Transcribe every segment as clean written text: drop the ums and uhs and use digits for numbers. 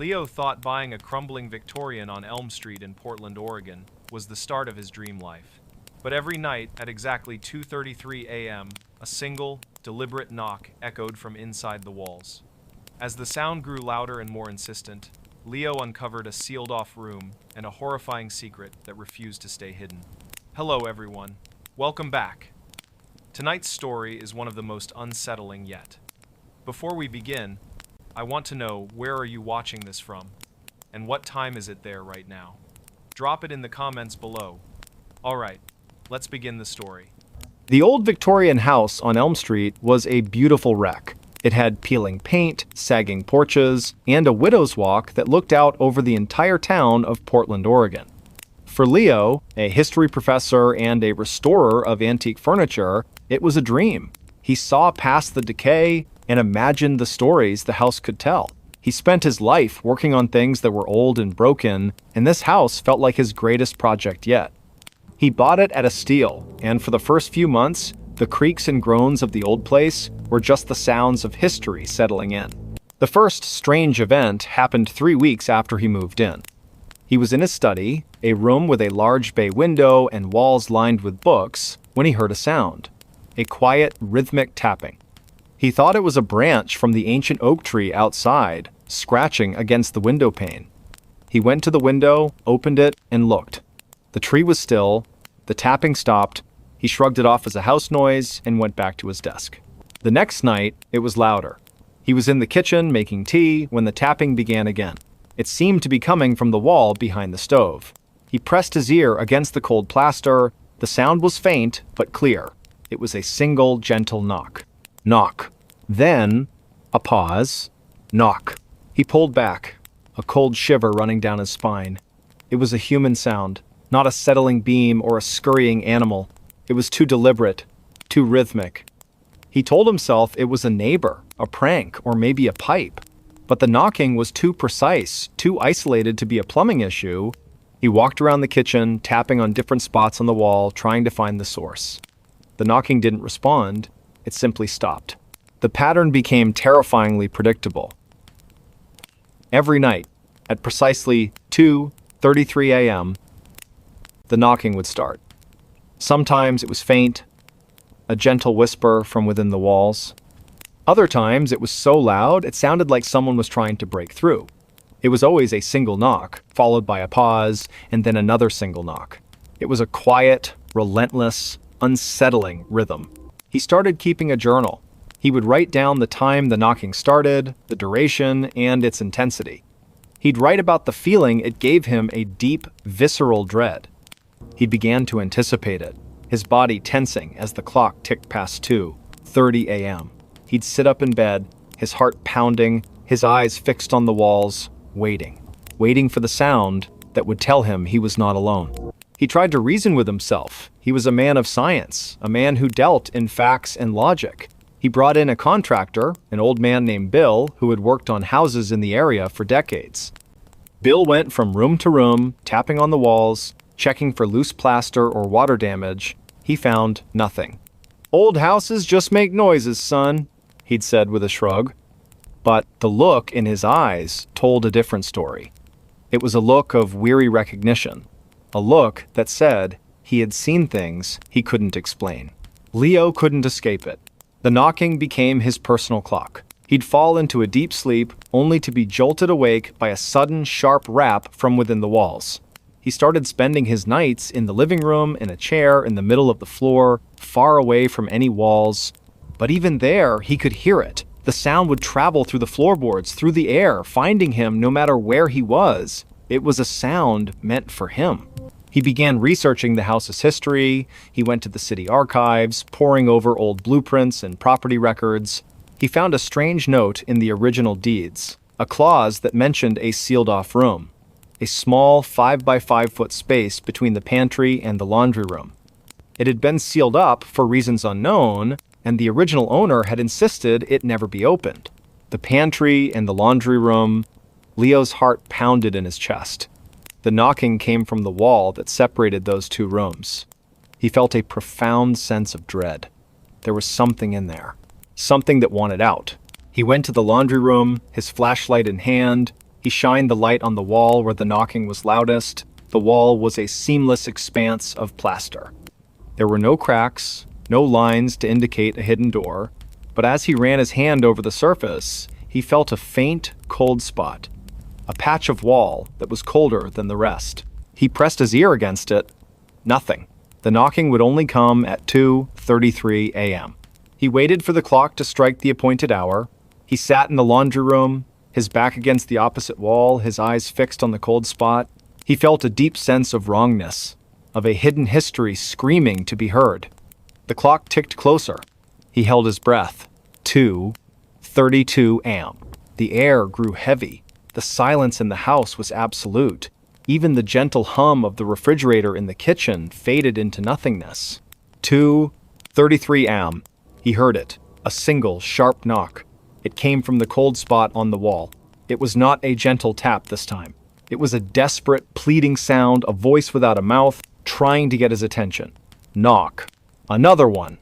Leo thought buying a crumbling Victorian on Elm Street in Portland, Oregon, was the start of his dream life. But every night, at exactly 2:33 a.m., a single, deliberate knock echoed from inside the walls. As the sound grew louder and more insistent, Leo uncovered a sealed-off room and a horrifying secret that refused to stay hidden. Hello, everyone. Welcome back. Tonight's story is one of the most unsettling yet. Before we begin, I want to know, where are you watching this from? And what time is it there right now? Drop it in the comments below. Alright, let's begin the story. The old Victorian house on Elm Street was a beautiful wreck. It had peeling paint, sagging porches, and a widow's walk that looked out over the entire town of Portland, Oregon. For Leo, a history professor and a restorer of antique furniture, it was a dream. He saw past the decay and imagined the stories the house could tell. He spent his life working on things that were old and broken, and this house felt like his greatest project yet. He bought it at a steal, and for the first few months, the creaks and groans of the old place were just the sounds of history settling in. The first strange event happened 3 weeks after he moved in. He was in his study, a room with a large bay window and walls lined with books, when he heard a sound. A quiet, rhythmic tapping. He thought it was a branch from the ancient oak tree outside, scratching against the window pane. He went to the window, opened it, and looked. The tree was still, the tapping stopped, he shrugged it off as a house noise and went back to his desk. The next night, it was louder. He was in the kitchen making tea when the tapping began again. It seemed to be coming from the wall behind the stove. He pressed his ear against the cold plaster. The sound was faint, but clear. It was a single, gentle knock. Knock. Then, a pause. Knock. He pulled back, a cold shiver running down his spine. It was a human sound, not a settling beam or a scurrying animal. It was too deliberate, too rhythmic. He told himself it was a neighbor, a prank, or maybe a pipe. But the knocking was too precise, too isolated to be a plumbing issue. He walked around the kitchen, tapping on different spots on the wall, trying to find the source. The knocking didn't respond. It simply stopped. The pattern became terrifyingly predictable. Every night, at precisely 2:33 a.m., the knocking would start. Sometimes it was faint, a gentle whisper from within the walls. Other times it was so loud it sounded like someone was trying to break through. It was always a single knock, followed by a pause, and then another single knock. It was a quiet, relentless, unsettling rhythm. He started keeping a journal. He would write down the time the knocking started, the duration, and its intensity. He'd write about the feeling it gave him, a deep, visceral dread. He began to anticipate it, his body tensing as the clock ticked past 2:30 a.m. He'd sit up in bed, his heart pounding, his eyes fixed on the walls, waiting for the sound that would tell him he was not alone. He tried to reason with himself. He was a man of science, a man who dealt in facts and logic. He brought in a contractor, an old man named Bill, who had worked on houses in the area for decades. Bill went from room to room, tapping on the walls, checking for loose plaster or water damage. He found nothing. "Old houses just make noises, son," he'd said with a shrug. But the look in his eyes told a different story. It was a look of weary recognition, a look that said he had seen things he couldn't explain. Leo couldn't escape it. The knocking became his personal clock. He'd fall into a deep sleep, only to be jolted awake by a sudden, sharp rap from within the walls. He started spending his nights in the living room, in a chair in the middle of the floor, far away from any walls. But even there, he could hear it. The sound would travel through the floorboards, through the air, finding him no matter where he was. It was a sound meant for him. He began researching the house's history. He went to the city archives, poring over old blueprints and property records. He found a strange note in the original deeds, a clause that mentioned a sealed-off room, a small 5-by-5-foot space between the pantry and the laundry room. It had been sealed up for reasons unknown, and the original owner had insisted it never be opened. The pantry and the laundry room. Leo's heart pounded in his chest. The knocking came from the wall that separated those two rooms. He felt a profound sense of dread. There was something in there, something that wanted out. He went to the laundry room, his flashlight in hand. He shined the light on the wall where the knocking was loudest. The wall was a seamless expanse of plaster. There were no cracks, no lines to indicate a hidden door, but as he ran his hand over the surface, he felt a faint, cold spot, a patch of wall that was colder than the rest. He pressed his ear against it. Nothing. The knocking would only come at 2:33 a.m. He waited for the clock to strike the appointed hour. He sat in the laundry room, his back against the opposite wall, his eyes fixed on the cold spot. He felt a deep sense of wrongness, of a hidden history screaming to be heard. The clock ticked closer. He held his breath. 2:32 a.m. The air grew heavy. The silence in the house was absolute. Even the gentle hum of the refrigerator in the kitchen faded into nothingness. 2:33 a.m. He heard it, a single, sharp knock. It came from the cold spot on the wall. It was not a gentle tap this time. It was a desperate, pleading sound, a voice without a mouth, trying to get his attention. Knock. Another one.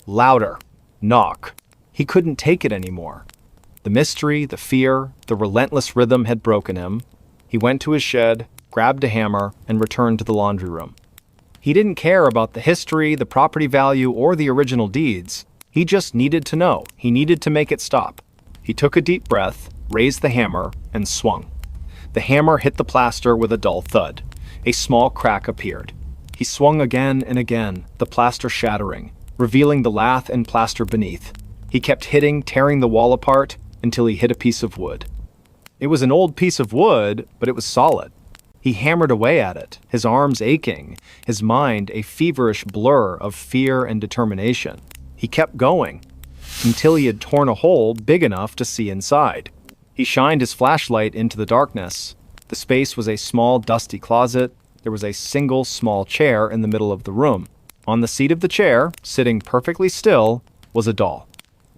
Louder. Knock. He couldn't take it anymore. The mystery, the fear, the relentless rhythm had broken him. He went to his shed, grabbed a hammer, and returned to the laundry room. He didn't care about the history, the property value, or the original deeds. He just needed to know. He needed to make it stop. He took a deep breath, raised the hammer, and swung. The hammer hit the plaster with a dull thud. A small crack appeared. He swung again and again, the plaster shattering, revealing the lath and plaster beneath. He kept hitting, tearing the wall apart, until he hit a piece of wood. It was an old piece of wood, but it was solid. He hammered away at it, his arms aching, his mind a feverish blur of fear and determination. He kept going, until he had torn a hole big enough to see inside. He shined his flashlight into the darkness. The space was a small, dusty closet. There was a single small chair in the middle of the room. On the seat of the chair, sitting perfectly still, was a doll.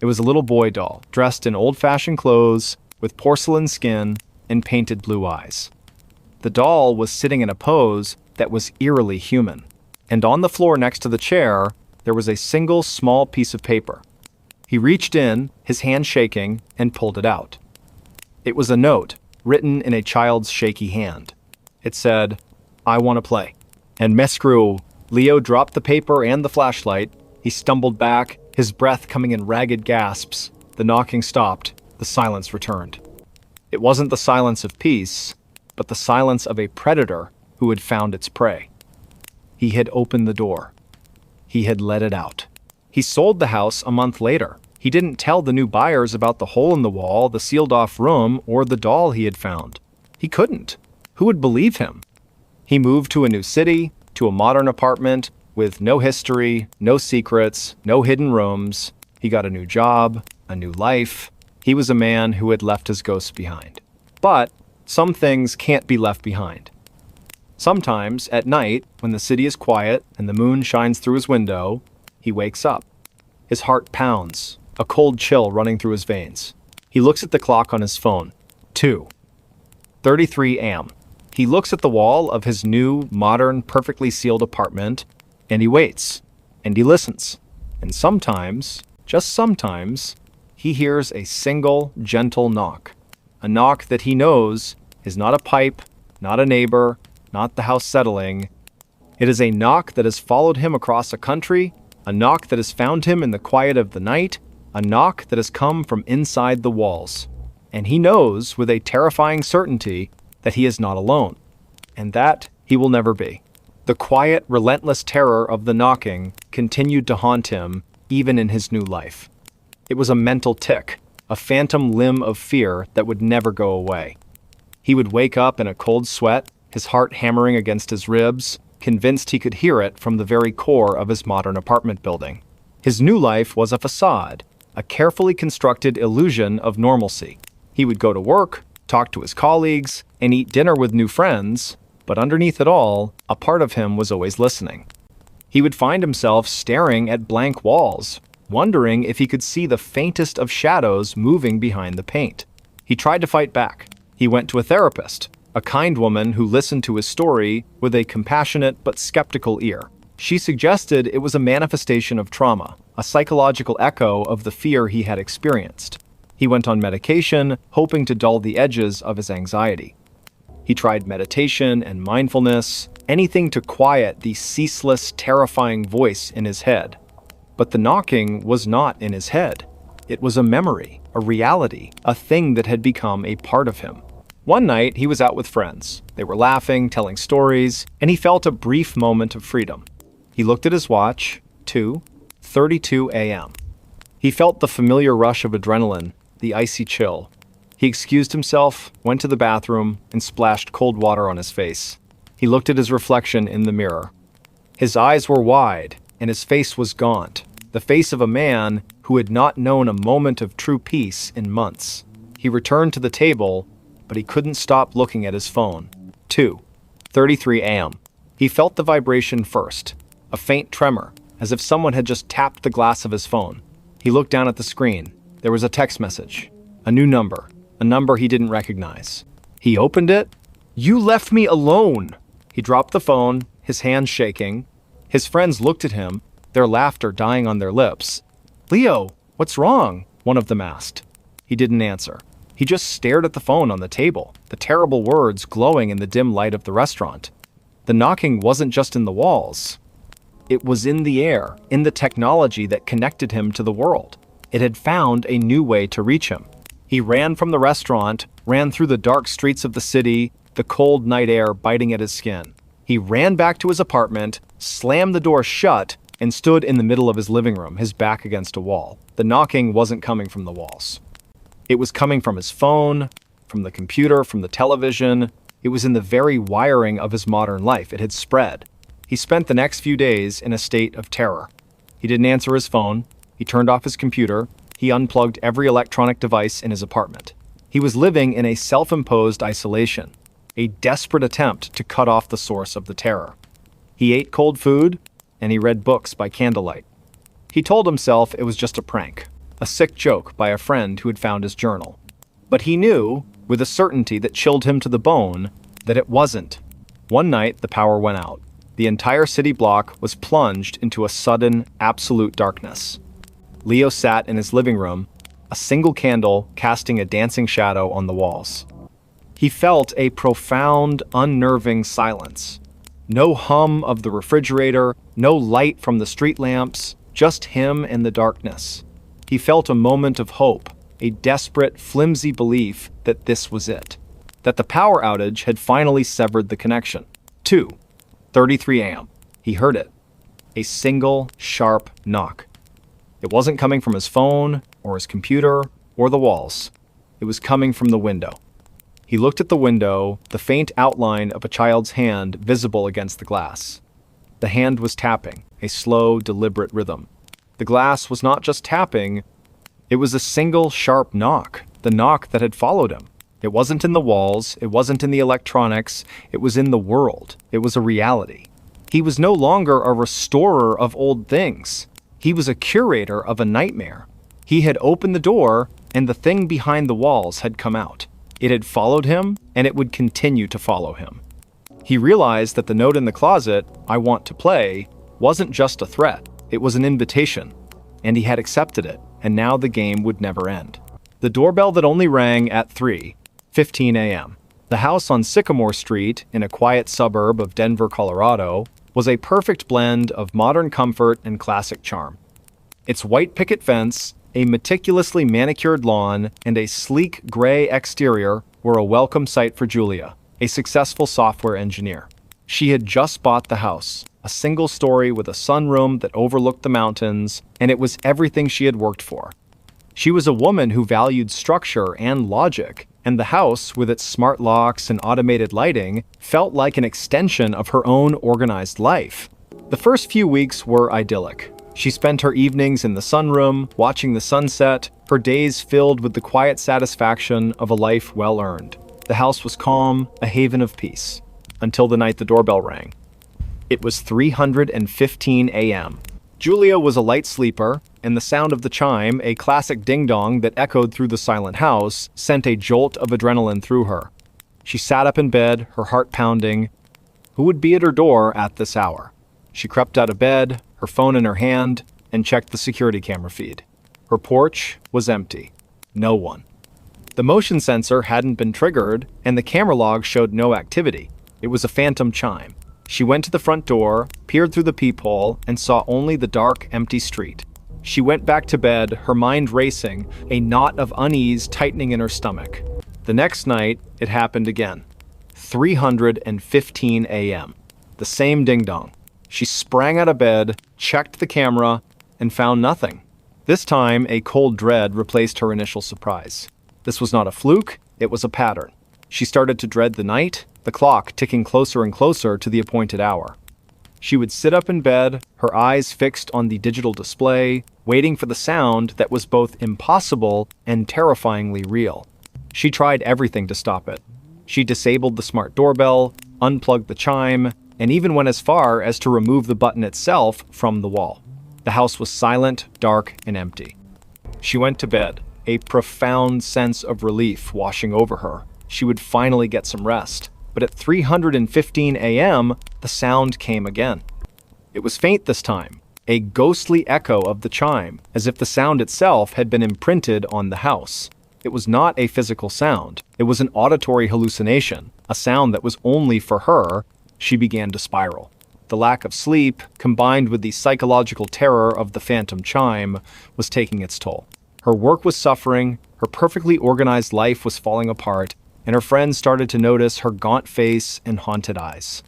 It was a little boy doll, dressed in old-fashioned clothes, with porcelain skin and painted blue eyes. The doll was sitting in a pose that was eerily human, and on the floor next to the chair, there was a single small piece of paper. He reached in, his hand shaking, and pulled it out. It was a note, written in a child's shaky hand. It said, "I want to play." And Mescrew, Leo dropped the paper and the flashlight. He stumbled back, his breath coming in ragged gasps. The knocking stopped. The silence returned. It wasn't the silence of peace, but the silence of a predator who had found its prey. He had opened the door. He had let it out. He sold the house a month later. He didn't tell the new buyers about the hole in the wall, the sealed-off room, or the doll he had found. He couldn't. Who would believe him? He moved to a new city, to a modern apartment, with no history, no secrets, no hidden rooms. He got a new job, a new life. He was a man who had left his ghosts behind. But some things can't be left behind. Sometimes, at night, when the city is quiet and the moon shines through his window, he wakes up. His heart pounds, a cold chill running through his veins. He looks at the clock on his phone. 2:33 a.m. He looks at the wall of his new, modern, perfectly sealed apartment, and he waits, and he listens. And sometimes, just sometimes, he hears a single, gentle knock. A knock that he knows is not a pipe, not a neighbor, not the house settling. It is a knock that has followed him across a country, a knock that has found him in the quiet of the night, a knock that has come from inside the walls. And he knows with a terrifying certainty that he is not alone, and that he will never be. The quiet, relentless terror of the knocking continued to haunt him even in his new life. It was a mental tic, a phantom limb of fear that would never go away. He would wake up in a cold sweat, his heart hammering against his ribs, convinced he could hear it from the very core of his modern apartment building. His new life was a facade, a carefully constructed illusion of normalcy. He would go to work, talk to his colleagues, and eat dinner with new friends, but underneath it all, a part of him was always listening. He would find himself staring at blank walls, wondering if he could see the faintest of shadows moving behind the paint. He tried to fight back. He went to a therapist, a kind woman who listened to his story with a compassionate but skeptical ear. She suggested it was a manifestation of trauma, a psychological echo of the fear he had experienced. He went on medication, hoping to dull the edges of his anxiety. He tried meditation and mindfulness, anything to quiet the ceaseless, terrifying voice in his head. But the knocking was not in his head. It was a memory, a reality, a thing that had become a part of him. One night, he was out with friends. They were laughing, telling stories, and he felt a brief moment of freedom. He looked at his watch, 2:32 a.m. He felt the familiar rush of adrenaline, the icy chill. He excused himself, went to the bathroom, and splashed cold water on his face. He looked at his reflection in the mirror. His eyes were wide, and his face was gaunt, the face of a man who had not known a moment of true peace in months. He returned to the table, but he couldn't stop looking at his phone. 2:33 a.m. He felt the vibration first, a faint tremor, as if someone had just tapped the glass of his phone. He looked down at the screen. There was a text message, a new number, a number he didn't recognize. He opened it. "You left me alone!" He dropped the phone, his hands shaking. His friends looked at him, their laughter dying on their lips. "Leo, what's wrong?" one of them asked. He didn't answer. He just stared at the phone on the table, the terrible words glowing in the dim light of the restaurant. The knocking wasn't just in the walls. It was in the air, in the technology that connected him to the world. It had found a new way to reach him. He ran from the restaurant, ran through the dark streets of the city, the cold night air biting at his skin. He ran back to his apartment, slammed the door shut, and stood in the middle of his living room, his back against a wall. The knocking wasn't coming from the walls. It was coming from his phone, from the computer, from the television. It was in the very wiring of his modern life. It had spread. He spent the next few days in a state of terror. He didn't answer his phone. He turned off his computer. He unplugged every electronic device in his apartment. He was living in a self-imposed isolation, a desperate attempt to cut off the source of the terror. He ate cold food, and he read books by candlelight. He told himself it was just a prank, a sick joke by a friend who had found his journal. But he knew, with a certainty that chilled him to the bone, that it wasn't. One night, the power went out. The entire city block was plunged into a sudden, absolute darkness. Leo sat in his living room, a single candle casting a dancing shadow on the walls. He felt a profound, unnerving silence. No hum of the refrigerator, no light from the street lamps, just him and the darkness. He felt a moment of hope, a desperate, flimsy belief that this was it, that the power outage had finally severed the connection. 2:33 a.m. He heard it. A single, sharp knock. It wasn't coming from his phone, or his computer, or the walls. It was coming from the window. He looked at the window, the faint outline of a child's hand visible against the glass. The hand was tapping, a slow, deliberate rhythm. The glass was not just tapping, it was a single, sharp knock, the knock that had followed him. It wasn't in the walls, it wasn't in the electronics, it was in the world. It was a reality. He was no longer a restorer of old things. He was a curator of a nightmare. He had opened the door, and the thing behind the walls had come out. It had followed him, and it would continue to follow him. He realized that the note in the closet, "I want to play," wasn't just a threat. It was an invitation, and he had accepted it, and now the game would never end. The doorbell that only rang at 3:15 a.m. The house on Sycamore Street, in a quiet suburb of Denver, Colorado, was a perfect blend of modern comfort and classic charm. Its white picket fence, a meticulously manicured lawn, and a sleek gray exterior were a welcome sight for Julia, a successful software engineer. She had just bought the house, a single story with a sunroom that overlooked the mountains, and it was everything she had worked for. She was a woman who valued structure and logic, and the house, with its smart locks and automated lighting, felt like an extension of her own organized life. The first few weeks were idyllic. She spent her evenings in the sunroom, watching the sunset, her days filled with the quiet satisfaction of a life well earned. The house was calm, a haven of peace, until the night the doorbell rang. It was 3:15 a.m. Julia was a light sleeper, and the sound of the chime, a classic ding-dong that echoed through the silent house, sent a jolt of adrenaline through her. She sat up in bed, her heart pounding. Who would be at her door at this hour? She crept out of bed, her phone in her hand, and checked the security camera feed. Her porch was empty. No one. The motion sensor hadn't been triggered, and the camera log showed no activity. It was a phantom chime. She went to the front door, peered through the peephole, and saw only the dark, empty street. She went back to bed, her mind racing, a knot of unease tightening in her stomach. The next night, it happened again. 3:15 a.m. The same ding-dong. She sprang out of bed, checked the camera, and found nothing. This time, a cold dread replaced her initial surprise. This was not a fluke, it was a pattern. She started to dread the night, the clock ticking closer and closer to the appointed hour. She would sit up in bed, her eyes fixed on the digital display, waiting for the sound that was both impossible and terrifyingly real. She tried everything to stop it. She disabled the smart doorbell, unplugged the chime, and even went as far as to remove the button itself from the wall. The house was silent, dark, and empty. She went to bed, a profound sense of relief washing over her. She would finally get some rest. But at 3:15 a.m., the sound came again. It was faint this time, a ghostly echo of the chime, as if the sound itself had been imprinted on the house. It was not a physical sound. It was an auditory hallucination, a sound that was only for her. She began to spiral. The lack of sleep, combined with the psychological terror of the phantom chime, was taking its toll. Her work was suffering, her perfectly organized life was falling apart, and her friends started to notice her gaunt face and haunted eyes.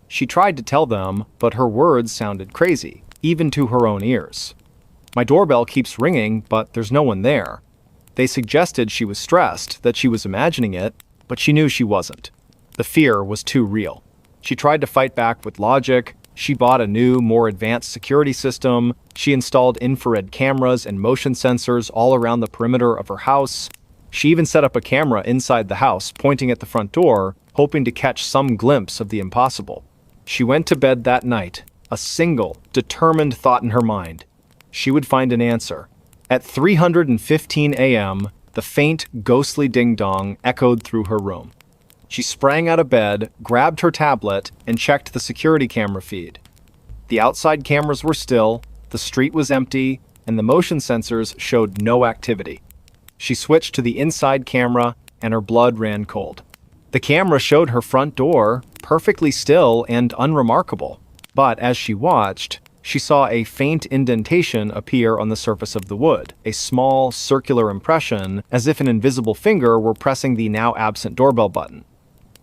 She tried to tell them, but her words sounded crazy, even to her own ears. My doorbell keeps ringing, but there's no one there. They suggested she was stressed, that she was imagining it, but she knew she wasn't. The fear was too real. She tried to fight back with logic. She bought a new, more advanced security system. She installed infrared cameras and motion sensors all around the perimeter of her house. She even set up a camera inside the house, pointing at the front door, hoping to catch some glimpse of the impossible. She went to bed that night, a single, determined thought in her mind. She would find an answer. At 3:15 a.m., the faint, ghostly ding-dong echoed through her room. She sprang out of bed, grabbed her tablet, and checked the security camera feed. The outside cameras were still, the street was empty, and the motion sensors showed no activity. She switched to the inside camera, and her blood ran cold. The camera showed her front door, perfectly still and unremarkable. But as she watched, she saw a faint indentation appear on the surface of the wood, a small, circular impression, as if an invisible finger were pressing the now absent doorbell button.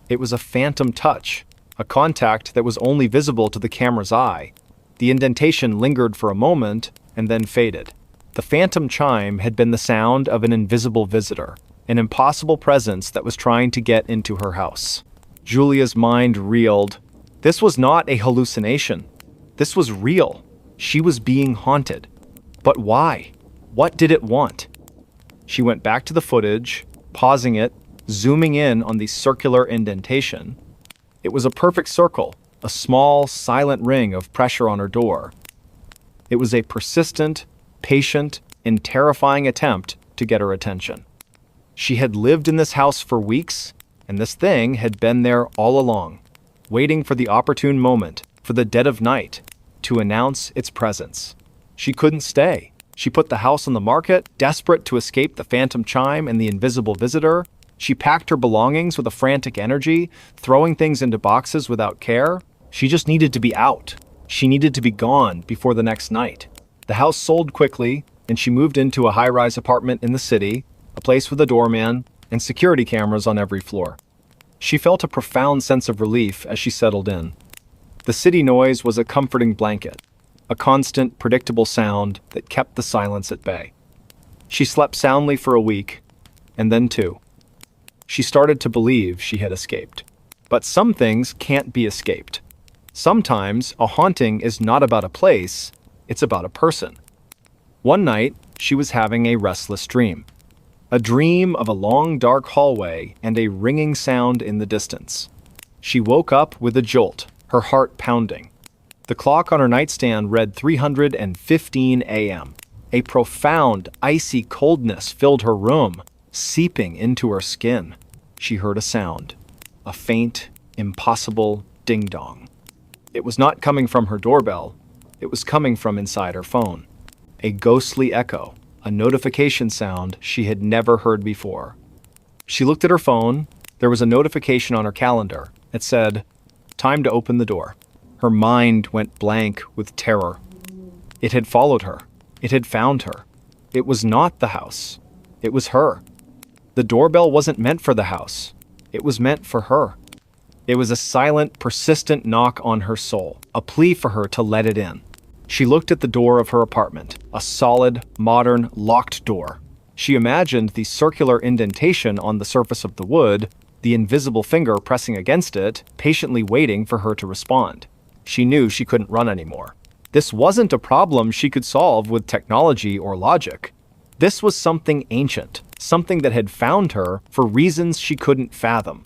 It was a phantom touch, a contact that was only visible to the camera's eye. The indentation lingered for a moment, and then faded. The phantom chime had been the sound of an invisible visitor, an impossible presence that was trying to get into her house. Julia's mind reeled. This was not a hallucination. This was real. She was being haunted. But why? What did it want? She went back to the footage, pausing it, zooming in on the circular indentation. It was a perfect circle, a small, silent ring of pressure on her door. It was a persistent, patient, and terrifying attempt to get her attention. She had lived in this house for weeks, and this thing had been there all along, waiting for the opportune moment, for the dead of night, to announce its presence. She couldn't stay. She put the house on the market, desperate to escape the phantom chime and the invisible visitor. She packed her belongings with a frantic energy, throwing things into boxes without care. She just needed to be out. She needed to be gone before the next night. The house sold quickly, and she moved into a high-rise apartment in the city, a place with a doorman and security cameras on every floor. She felt a profound sense of relief as she settled in. The city noise was a comforting blanket, a constant, predictable sound that kept the silence at bay. She slept soundly for a week, and then two. She started to believe she had escaped. But some things can't be escaped. Sometimes a haunting is not about a place, it's about a person. One night, she was having a restless dream. A dream of a long, dark hallway and a ringing sound in the distance. She woke up with a jolt, her heart pounding. The clock on her nightstand read 3:15 a.m. A profound, icy coldness filled her room, seeping into her skin. She heard a sound, a faint, impossible ding-dong. It was not coming from her doorbell. It was coming from inside her phone. A ghostly echo, a notification sound she had never heard before. She looked at her phone. There was a notification on her calendar. It said, "Time to open the door." Her mind went blank with terror. It had followed her. It had found her. It was not the house. It was her. The doorbell wasn't meant for the house. It was meant for her. It was a silent, persistent knock on her soul, a plea for her to let it in. She looked at the door of her apartment, a solid, modern, locked door. She imagined the circular indentation on the surface of the wood, the invisible finger pressing against it, patiently waiting for her to respond. She knew she couldn't run anymore. This wasn't a problem she could solve with technology or logic. This was something ancient, something that had found her for reasons she couldn't fathom.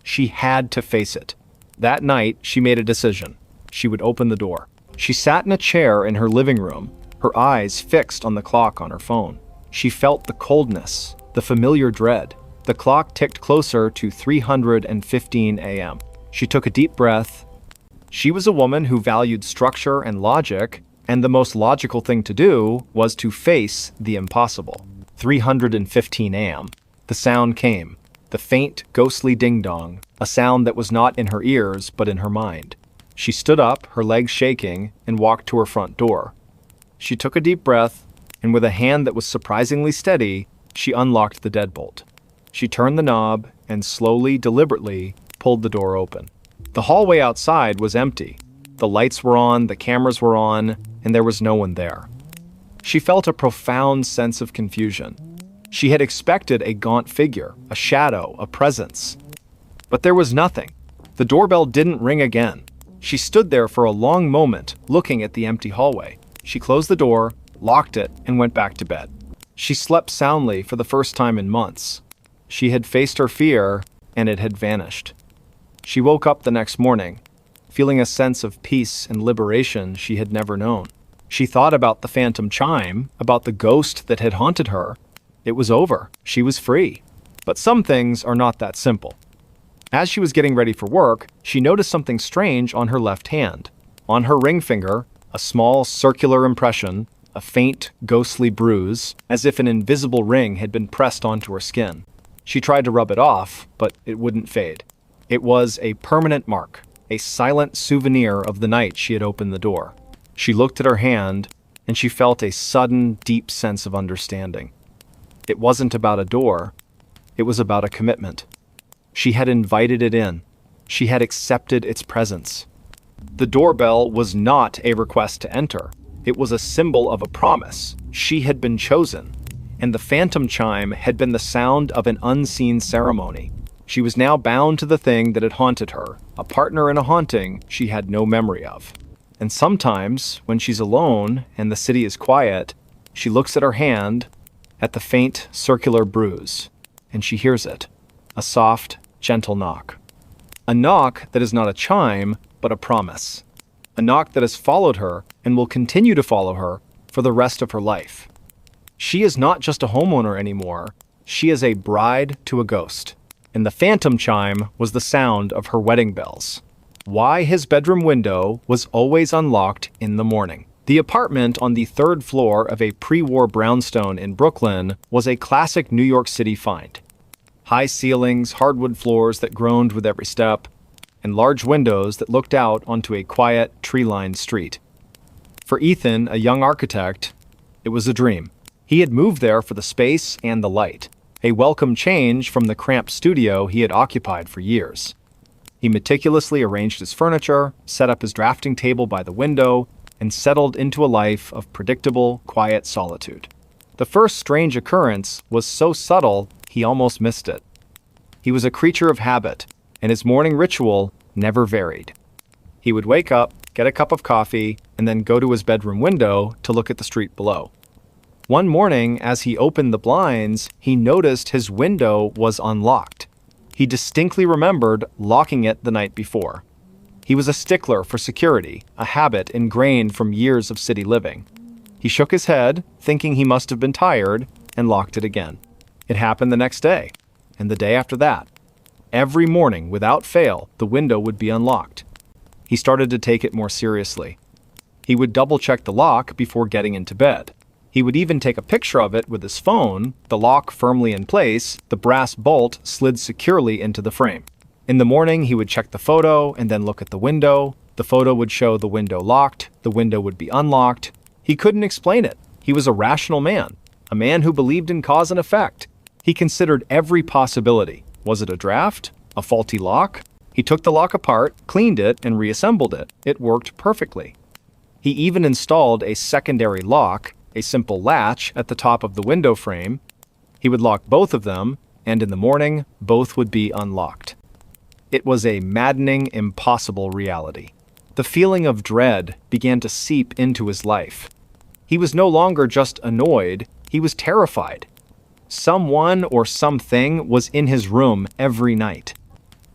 She had to face it. That night, she made a decision. She would open the door. She sat in a chair in her living room, her eyes fixed on the clock on her phone. She felt the coldness, the familiar dread. The clock ticked closer to 3:15 a.m. She took a deep breath. She was a woman who valued structure and logic, and the most logical thing to do was to face the impossible. 3:15 a.m. The sound came. The faint, ghostly ding-dong, a sound that was not in her ears but in her mind. She stood up, her legs shaking, and walked to her front door. She took a deep breath, and with a hand that was surprisingly steady, she unlocked the deadbolt. She turned the knob and slowly, deliberately, pulled the door open. The hallway outside was empty. The lights were on, the cameras were on, and there was no one there. She felt a profound sense of confusion. She had expected a gaunt figure, a shadow, a presence. But there was nothing. The doorbell didn't ring again. She stood there for a long moment, looking at the empty hallway. She closed the door, locked it, and went back to bed. She slept soundly for the first time in months. She had faced her fear, and it had vanished. She woke up the next morning, feeling a sense of peace and liberation she had never known. She thought about the phantom chime, about the ghost that had haunted her. It was over. She was free. But some things are not that simple. As she was getting ready for work, she noticed something strange on her left hand. On her ring finger, a small circular impression, a faint, ghostly bruise, as if an invisible ring had been pressed onto her skin. She tried to rub it off, but it wouldn't fade. It was a permanent mark, a silent souvenir of the night she had opened the door. She looked at her hand, and she felt a sudden, deep sense of understanding. It wasn't about a door. It was about a commitment. She had invited it in. She had accepted its presence. The doorbell was not a request to enter. It was a symbol of a promise. She had been chosen. And the phantom chime had been the sound of an unseen ceremony. She was now bound to the thing that had haunted her, a partner in a haunting she had no memory of. And sometimes, when she's alone and the city is quiet, she looks at her hand, at the faint, circular bruise, and she hears it, a soft, gentle knock. A knock that is not a chime, but a promise. A knock that has followed her and will continue to follow her for the rest of her life. She is not just a homeowner anymore, she is a bride to a ghost. And the phantom chime was the sound of her wedding bells. Why his bedroom window was always unlocked in the morning. The apartment on the third floor of a pre-war brownstone in Brooklyn was a classic New York City find. High ceilings, hardwood floors that groaned with every step, and large windows that looked out onto a quiet, tree-lined street. For Ethan, a young architect, it was a dream. He had moved there for the space and the light, a welcome change from the cramped studio he had occupied for years. He meticulously arranged his furniture, set up his drafting table by the window, and settled into a life of predictable, quiet solitude. The first strange occurrence was so subtle he almost missed it. He was a creature of habit, and his morning ritual never varied. He would wake up, get a cup of coffee, and then go to his bedroom window to look at the street below. One morning, as he opened the blinds, he noticed his window was unlocked. He distinctly remembered locking it the night before. He was a stickler for security, a habit ingrained from years of city living. He shook his head, thinking he must have been tired, and locked it again. It happened the next day, and the day after that. Every morning, without fail, the window would be unlocked. He started to take it more seriously. He would double-check the lock before getting into bed. He would even take a picture of it with his phone, the lock firmly in place, the brass bolt slid securely into the frame. In the morning, he would check the photo and then look at the window. The photo would show the window locked, the window would be unlocked. He couldn't explain it. He was a rational man, a man who believed in cause and effect. He considered every possibility. Was it a draft? A faulty lock? He took the lock apart, cleaned it, and reassembled it. It worked perfectly. He even installed a secondary lock, a simple latch, at the top of the window frame. He would lock both of them, and in the morning, both would be unlocked. It was a maddening, impossible reality. The feeling of dread began to seep into his life. He was no longer just annoyed, he was terrified. Someone or something was in his room every night.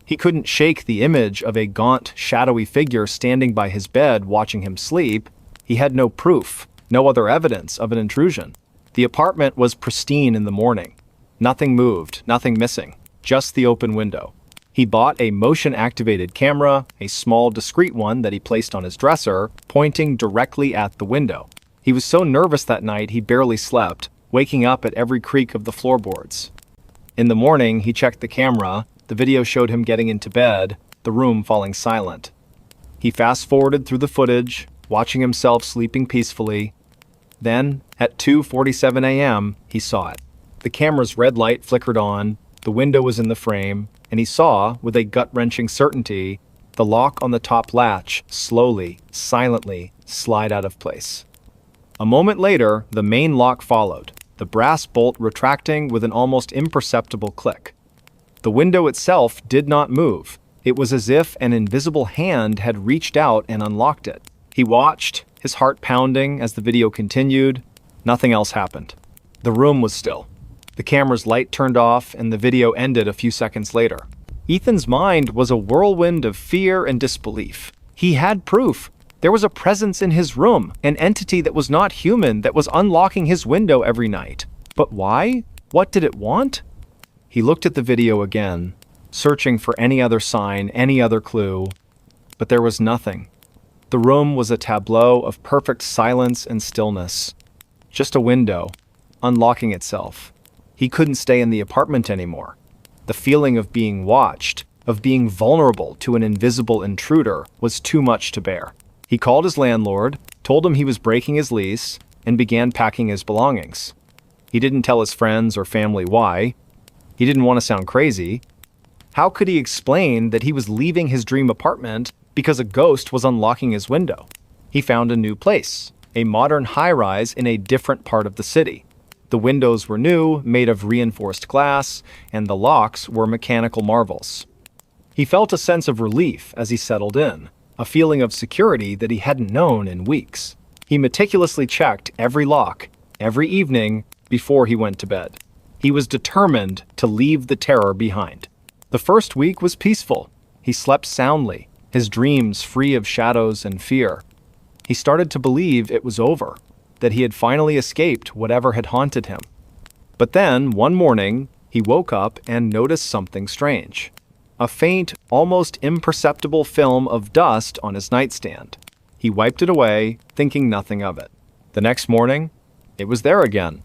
He couldn't shake the image of a gaunt, shadowy figure standing by his bed watching him sleep. He had no proof, no other evidence of an intrusion. The apartment was pristine in the morning. Nothing moved, nothing missing, just the open window. He bought a motion-activated camera, a small, discreet one that he placed on his dresser, pointing directly at the window. He was so nervous that night he barely slept, waking up at every creak of the floorboards. In the morning, he checked the camera. The video showed him getting into bed, the room falling silent. He fast-forwarded through the footage, watching himself sleeping peacefully. Then, at 2:47 a.m., he saw it. The camera's red light flickered on, the window was in the frame, and he saw, with a gut-wrenching certainty, the lock on the top latch slowly, silently slide out of place. A moment later, the main lock followed, the brass bolt retracting with an almost imperceptible click. The window itself did not move. It was as if an invisible hand had reached out and unlocked it. He watched, his heart pounding as the video continued. Nothing else happened. The room was still. The camera's light turned off and the video ended a few seconds later. Ethan's mind was a whirlwind of fear and disbelief. He had proof. There was a presence in his room, an entity that was not human that was unlocking his window every night. But why? What did it want? He looked at the video again, searching for any other sign, any other clue, but there was nothing. The room was a tableau of perfect silence and stillness. Just a window, unlocking itself. He couldn't stay in the apartment anymore. The feeling of being watched, of being vulnerable to an invisible intruder, was too much to bear. He called his landlord, told him he was breaking his lease, and began packing his belongings. He didn't tell his friends or family why. He didn't want to sound crazy. How could he explain that he was leaving his dream apartment because a ghost was unlocking his window? He found a new place, a modern high-rise in a different part of the city. The windows were new, made of reinforced glass, and the locks were mechanical marvels. He felt a sense of relief as he settled in, a feeling of security that he hadn't known in weeks. He meticulously checked every lock, every evening, before he went to bed. He was determined to leave the terror behind. The first week was peaceful. He slept soundly, his dreams free of shadows and fear. He started to believe it was over, that he had finally escaped whatever had haunted him. But then, one morning, he woke up and noticed something strange. A faint, almost imperceptible film of dust on his nightstand. He wiped it away, thinking nothing of it. The next morning, it was there again.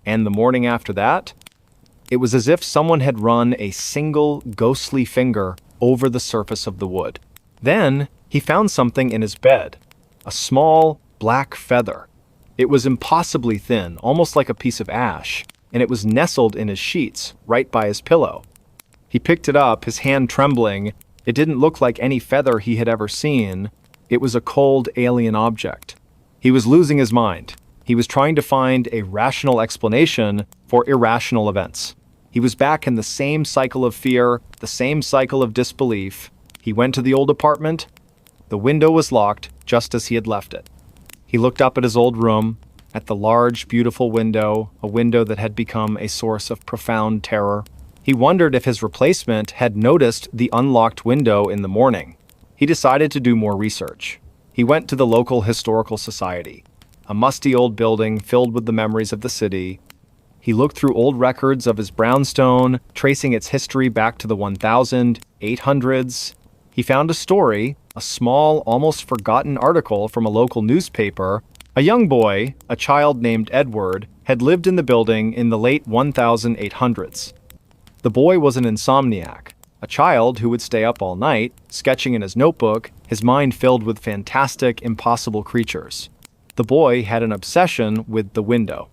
And the morning after that, it was as if someone had run a single, ghostly finger over the surface of the wood. Then, he found something in his bed. A small, black feather. It was impossibly thin, almost like a piece of ash, and it was nestled in his sheets, right by his pillow. He picked it up, his hand trembling. It didn't look like any feather he had ever seen. It was a cold, alien object. He was losing his mind. He was trying to find a rational explanation for irrational events. He was back in the same cycle of fear, the same cycle of disbelief. He went to the old apartment. The window was locked, just as he had left it. He looked up at his old room, at the large, beautiful window, a window that had become a source of profound terror. He wondered if his replacement had noticed the unlocked window in the morning. He decided to do more research. He went to the local historical society, a musty old building filled with the memories of the city. He looked through old records of his brownstone, tracing its history back to the 1800s. He found a story, a small, almost forgotten article from a local newspaper A young boy, a child named Edward, had lived in the building in the late 1800s. The boy was an insomniac, a child who would stay up all night, sketching in his notebook, his mind filled with fantastic, impossible creatures. The boy had an obsession with the window.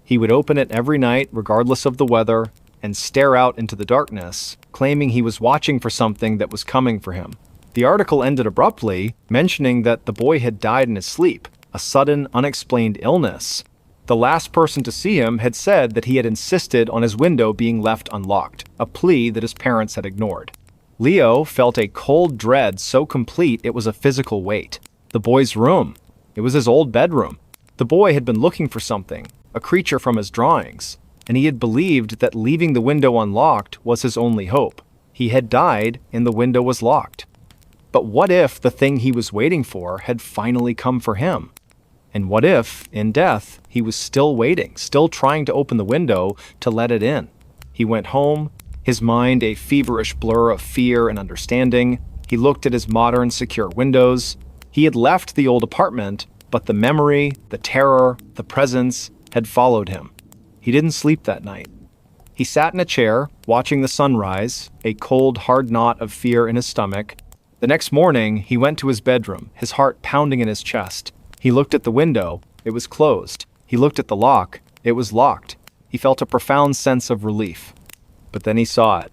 He would open it every night, regardless of the weather, and stare out into the darkness, claiming he was watching for something that was coming for him. The article ended abruptly, mentioning that the boy had died in his sleep, a sudden, unexplained illness. The last person to see him had said that he had insisted on his window being left unlocked, a plea that his parents had ignored. Leo felt a cold dread so complete it was a physical weight. The boy's room. It was his old bedroom. The boy had been looking for something, a creature from his drawings, and he had believed that leaving the window unlocked was his only hope. He had died and the window was locked. But what if the thing he was waiting for had finally come for him? And what if, in death, he was still waiting, still trying to open the window to let it in? He went home, his mind a feverish blur of fear and understanding. He looked at his modern, secure windows. He had left the old apartment, but the memory, the terror, the presence had followed him. He didn't sleep that night. He sat in a chair, watching the sunrise, a cold, hard knot of fear in his stomach. The next morning, he went to his bedroom, his heart pounding in his chest. He looked at the window. It was closed. He looked at the lock. It was locked. He felt a profound sense of relief. But then he saw it.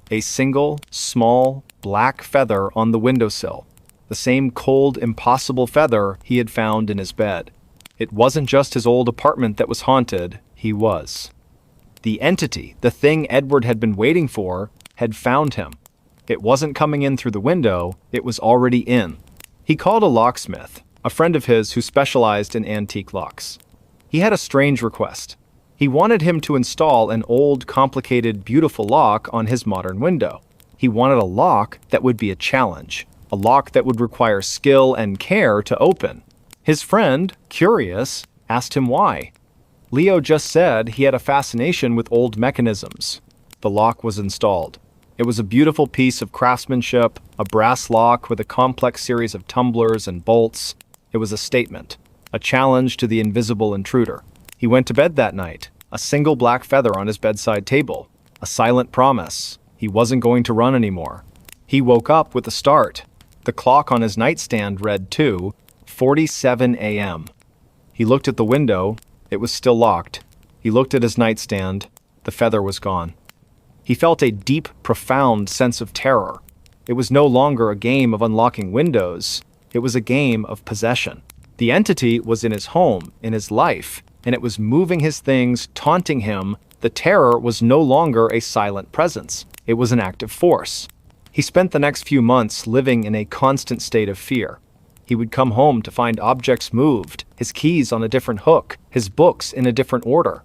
A single, small, black feather on the windowsill. The same cold, impossible feather he had found in his bed. It wasn't just his old apartment that was haunted. He was. The entity, the thing Edward had been waiting for, had found him. It wasn't coming in through the window. It was already in. He called a locksmith, a friend of his who specialized in antique locks. He had a strange request. He wanted him to install an old, complicated, beautiful lock on his modern window. He wanted a lock that would be a challenge, a lock that would require skill and care to open. His friend, curious, asked him why. Leo just said he had a fascination with old mechanisms. The lock was installed. It was a beautiful piece of craftsmanship, a brass lock with a complex series of tumblers and bolts. It was a statement, a challenge to the invisible intruder. He went to bed that night, a single black feather on his bedside table, a silent promise. He wasn't going to run anymore. He woke up with a start. The clock on his nightstand read 2:47 a.m. He looked at the window. It was still locked. He looked at his nightstand. The feather was gone. He felt a deep, profound sense of terror. It was no longer a game of unlocking windows. It was a game of possession. The entity was in his home, in his life, and it was moving his things, taunting him. The terror was no longer a silent presence. It was an active force. He spent the next few months living in a constant state of fear. He would come home to find objects moved, his keys on a different hook, his books in a different order.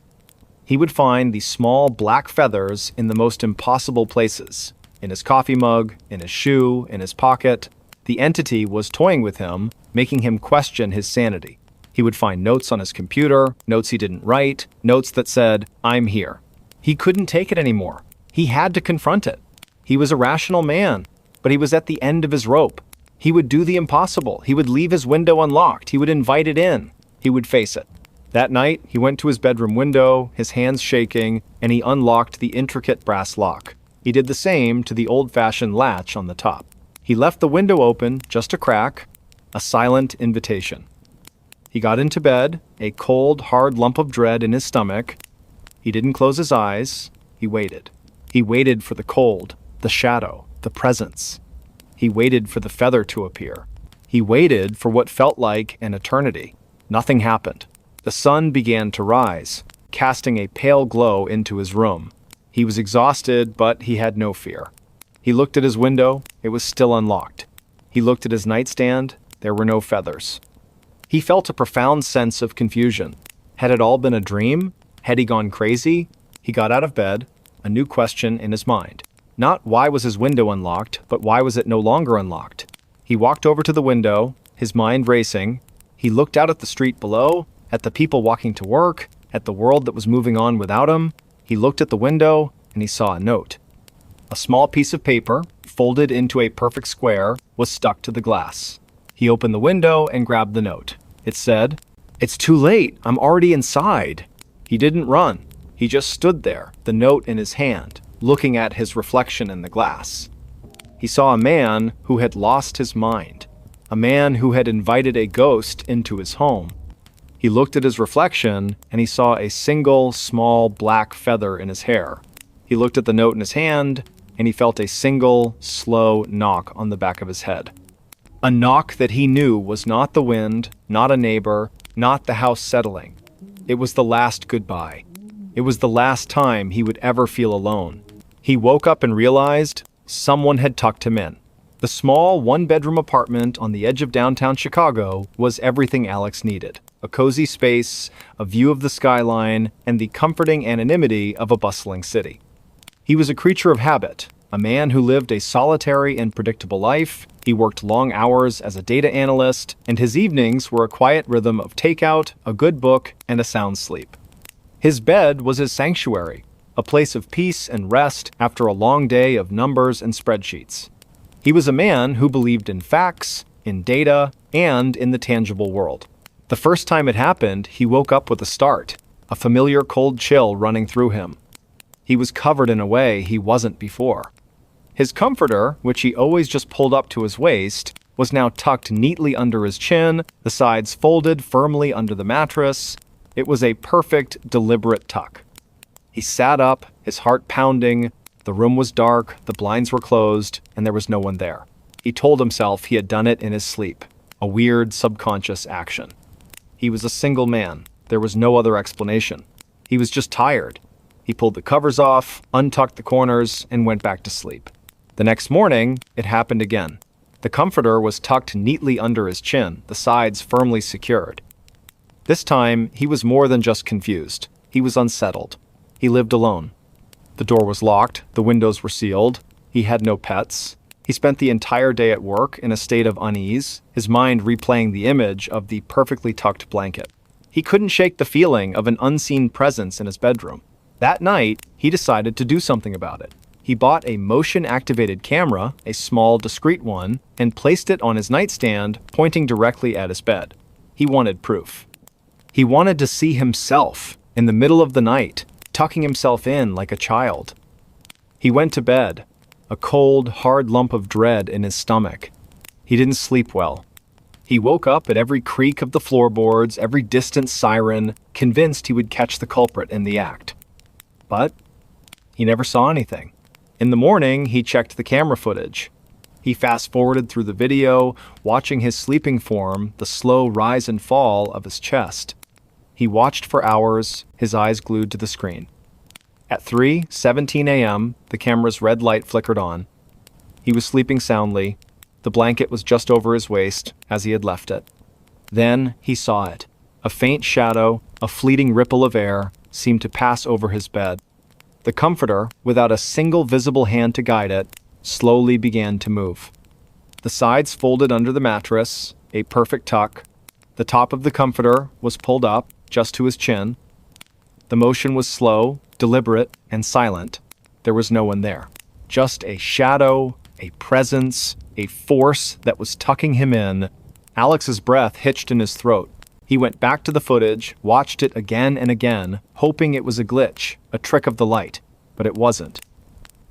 He would find these small black feathers in the most impossible places, in his coffee mug, in his shoe, in his pocket. The entity was toying with him, making him question his sanity. He would find notes on his computer, notes he didn't write, notes that said, "I'm here." He couldn't take it anymore. He had to confront it. He was a rational man, but he was at the end of his rope. He would do the impossible. He would leave his window unlocked. He would invite it in. He would face it. That night, he went to his bedroom window, his hands shaking, and he unlocked the intricate brass lock. He did the same to the old-fashioned latch on the top. He left the window open, just a crack, a silent invitation. He got into bed, a cold, hard lump of dread in his stomach. He didn't close his eyes. He waited. He waited for the cold, the shadow, the presence. He waited for the feather to appear. He waited for what felt like an eternity. Nothing happened. The sun began to rise, casting a pale glow into his room. He was exhausted, but he had no fear. He looked at his window. It was still unlocked. He looked at his nightstand. There were no feathers. He felt a profound sense of confusion. Had it all been a dream? Had he gone crazy? He got out of bed, a new question in his mind. Not why was his window unlocked, but why was it no longer unlocked? He walked over to the window, his mind racing. He looked out at the street below, at the people walking to work, at the world that was moving on without him. He looked at the window, and he saw a note. A small piece of paper, folded into a perfect square, was stuck to the glass. He opened the window and grabbed the note. It said, "It's too late. I'm already inside." He didn't run. He just stood there, the note in his hand, looking at his reflection in the glass. He saw a man who had lost his mind, a man who had invited a ghost into his home. He looked at his reflection, and he saw a single, small black feather in his hair. He looked at the note in his hand, and he felt a single, slow knock on the back of his head. A knock that he knew was not the wind, not a neighbor, not the house settling. It was the last goodbye. It was the last time he would ever feel alone. He woke up and realized someone had tucked him in. The small one-bedroom apartment on the edge of downtown Chicago was everything Alex needed. A cozy space, a view of the skyline, and the comforting anonymity of a bustling city. He was a creature of habit, a man who lived a solitary and predictable life. He worked long hours as a data analyst, and his evenings were a quiet rhythm of takeout, a good book, and a sound sleep. His bed was his sanctuary, a place of peace and rest after a long day of numbers and spreadsheets. He was a man who believed in facts, in data, and in the tangible world. The first time it happened, he woke up with a start, a familiar cold chill running through him. He was covered in a way he wasn't before. His comforter, which he always just pulled up to his waist, was now tucked neatly under his chin, the sides folded firmly under the mattress. It was a perfect, deliberate tuck. He sat up, his heart pounding. The room was dark, the blinds were closed, and there was no one there. He told himself he had done it in his sleep, a weird, subconscious action. He was a single man. There was no other explanation. He was just tired. He pulled the covers off, untucked the corners, and went back to sleep. The next morning, it happened again. The comforter was tucked neatly under his chin, the sides firmly secured. This time, he was more than just confused. He was unsettled. He lived alone. The door was locked, the windows were sealed. He had no pets. He spent the entire day at work in a state of unease, his mind replaying the image of the perfectly tucked blanket. He couldn't shake the feeling of an unseen presence in his bedroom. That night, he decided to do something about it. He bought a motion-activated camera, a small, discreet one, and placed it on his nightstand, pointing directly at his bed. He wanted proof. He wanted to see himself, in the middle of the night, tucking himself in like a child. He went to bed, a cold, hard lump of dread in his stomach. He didn't sleep well. He woke up at every creak of the floorboards, every distant siren, convinced he would catch the culprit in the act. But he never saw anything. In the morning, he checked the camera footage. He fast-forwarded through the video, watching his sleeping form, the slow rise and fall of his chest. He watched for hours, his eyes glued to the screen. At 3:17 a.m., the camera's red light flickered on. He was sleeping soundly. The blanket was just over his waist, as he had left it. Then he saw it. A faint shadow, a fleeting ripple of air, seemed to pass over his bed. The comforter, without a single visible hand to guide it, slowly began to move. The sides folded under the mattress, a perfect tuck. The top of the comforter was pulled up, just to his chin. The motion was slow, deliberate, and silent. There was no one there. Just a shadow, a presence, a force that was tucking him in. Alex's breath hitched in his throat. He went back to the footage, watched it again and again, hoping it was a glitch, a trick of the light, but it wasn't.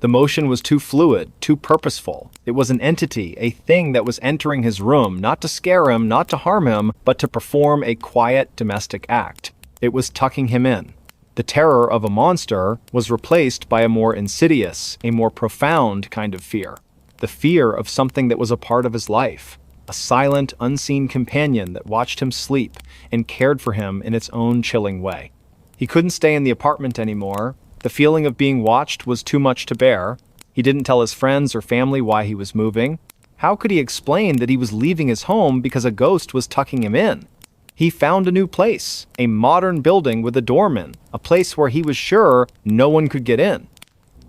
The motion was too fluid, too purposeful. It was an entity, a thing that was entering his room, not to scare him, not to harm him, but to perform a quiet domestic act. It was tucking him in. The terror of a monster was replaced by a more insidious, a more profound kind of fear. The fear of something that was a part of his life. A silent, unseen companion that watched him sleep and cared for him in its own chilling way. He couldn't stay in the apartment anymore. The feeling of being watched was too much to bear. He didn't tell his friends or family why he was moving. How could he explain that he was leaving his home because a ghost was tucking him in? He found a new place, a modern building with a doorman, a place where he was sure no one could get in.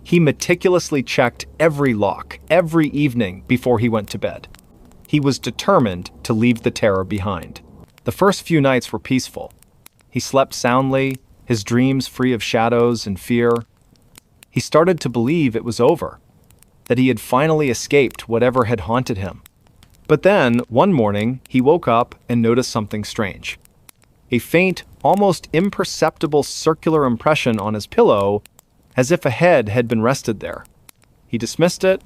He meticulously checked every lock, every evening before he went to bed. He was determined to leave the terror behind. The first few nights were peaceful. He slept soundly, his dreams free of shadows and fear. He started to believe it was over, that he had finally escaped whatever had haunted him. But then, one morning, he woke up and noticed something strange. a faint, almost imperceptible circular impression on his pillow, as if a head had been rested there. He dismissed it.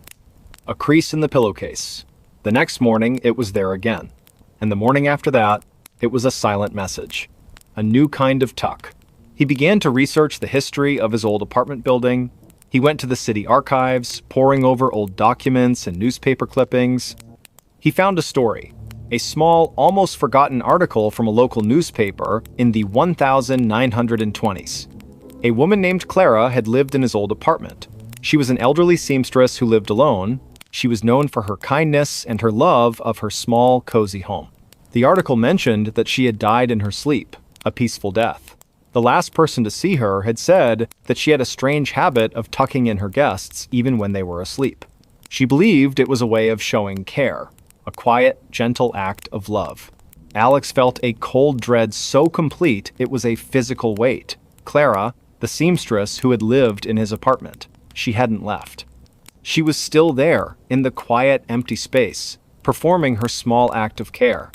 A crease in the pillowcase. The next morning, it was there again. And the morning after that, it was a silent message. A new kind of tuck. He began to research the history of his old apartment building. He went to the city archives, poring over old documents and newspaper clippings. He found a story, a small, almost forgotten article from a local newspaper in the 1920s. A woman named Clara had lived in his old apartment. She was an elderly seamstress who lived alone. She was known for her kindness and her love of her small, cozy home. The article mentioned that she had died in her sleep, a peaceful death. The last person to see her had said that she had a strange habit of tucking in her guests even when they were asleep. She believed it was a way of showing care, a quiet, gentle act of love. Alex felt a cold dread so complete it was a physical weight. Clara, the seamstress who had lived in his apartment, she hadn't left. She was still there, in the quiet, empty space, performing her small act of care.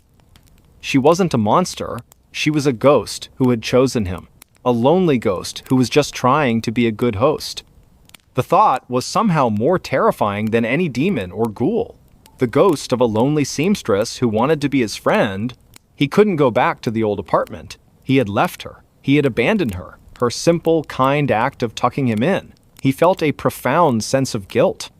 She wasn't a monster. She was a ghost who had chosen him, a lonely ghost who was just trying to be a good host. The thought was somehow more terrifying than any demon or ghoul. The ghost of a lonely seamstress who wanted to be his friend. He couldn't go back to the old apartment. He had left her. He had abandoned her. Her simple, kind act of tucking him in. He felt a profound sense of guilt.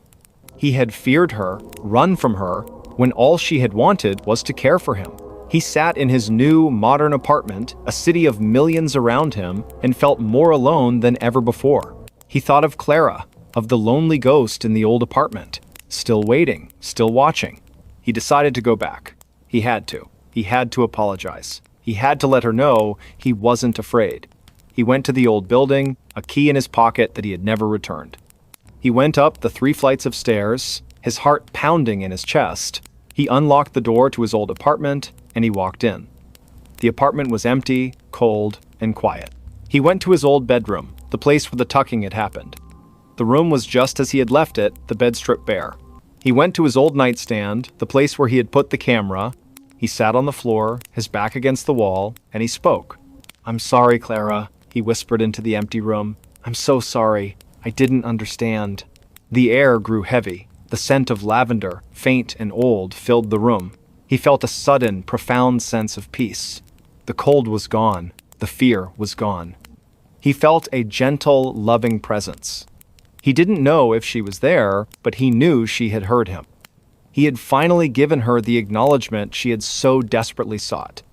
He had feared her, run from her, when all she had wanted was to care for him. He sat in his new, modern apartment, a city of millions around him, and felt more alone than ever before. He thought of Clara, of the lonely ghost in the old apartment, still waiting, still watching. He decided to go back. He had to. He had to apologize. He had to let her know he wasn't afraid. He went to the old building, a key in his pocket that he had never returned. He went up the 3 flights of stairs, his heart pounding in his chest. He unlocked the door to his old apartment, and he walked in. The apartment was empty, cold, and quiet. He went to his old bedroom, the place where the tucking had happened. The room was just as he had left it, the bed stripped bare. He went to his old nightstand, the place where he had put the camera. He sat on the floor, his back against the wall, and he spoke. "I'm sorry, Clara," he whispered into the empty room. "I'm so sorry. I didn't understand." The air grew heavy. The scent of lavender, faint and old, filled the room. He felt a sudden, profound sense of peace. The cold was gone. The fear was gone. He felt a gentle, loving presence. He didn't know if she was there, but he knew she had heard him. He had finally given her the acknowledgement she had so desperately sought.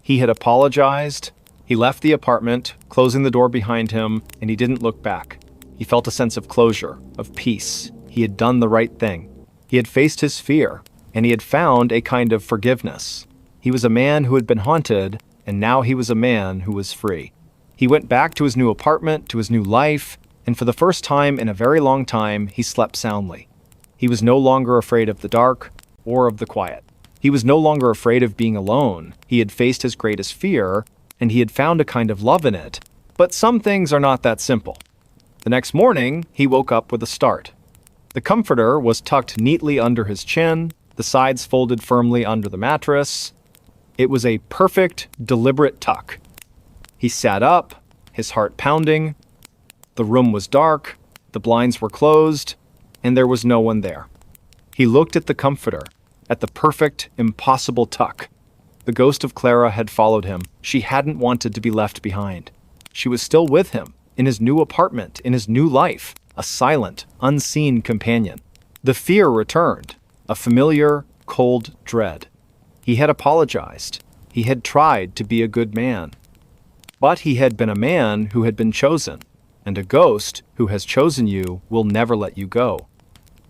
He had apologized. He left the apartment, closing the door behind him, and he didn't look back. He felt a sense of closure, of peace. He had done the right thing. He had faced his fear, and he had found a kind of forgiveness. He was a man who had been haunted, and now he was a man who was free. He went back to his new apartment, to his new life, and for the first time in a very long time, he slept soundly. He was no longer afraid of the dark or of the quiet. He was no longer afraid of being alone. He had faced his greatest fear, and he had found a kind of love in it. But some things are not that simple. The next morning, he woke up with a start. The comforter was tucked neatly under his chin, the sides folded firmly under the mattress. It was a perfect, deliberate tuck. He sat up, his heart pounding. The room was dark, the blinds were closed, and there was no one there. He looked at the comforter, at the perfect, impossible tuck. The ghost of Clara had followed him. She hadn't wanted to be left behind. She was still with him, in his new apartment, in his new life, a silent, unseen companion. The fear returned, a familiar, cold dread. He had apologized. He had tried to be a good man. But he had been a man who had been chosen, and a ghost who has chosen you will never let you go.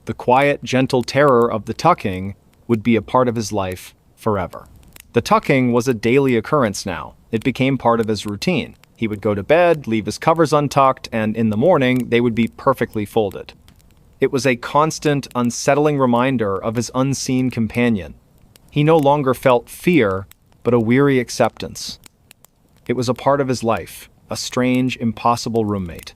The quiet, gentle terror of the tucking would be a part of his life forever. The tucking was a daily occurrence now. It became part of his routine. He would go to bed, leave his covers untucked, and in the morning they would be perfectly folded. It was a constant, unsettling reminder of his unseen companion. He no longer felt fear, but a weary acceptance. It was a part of his life, a strange, impossible roommate.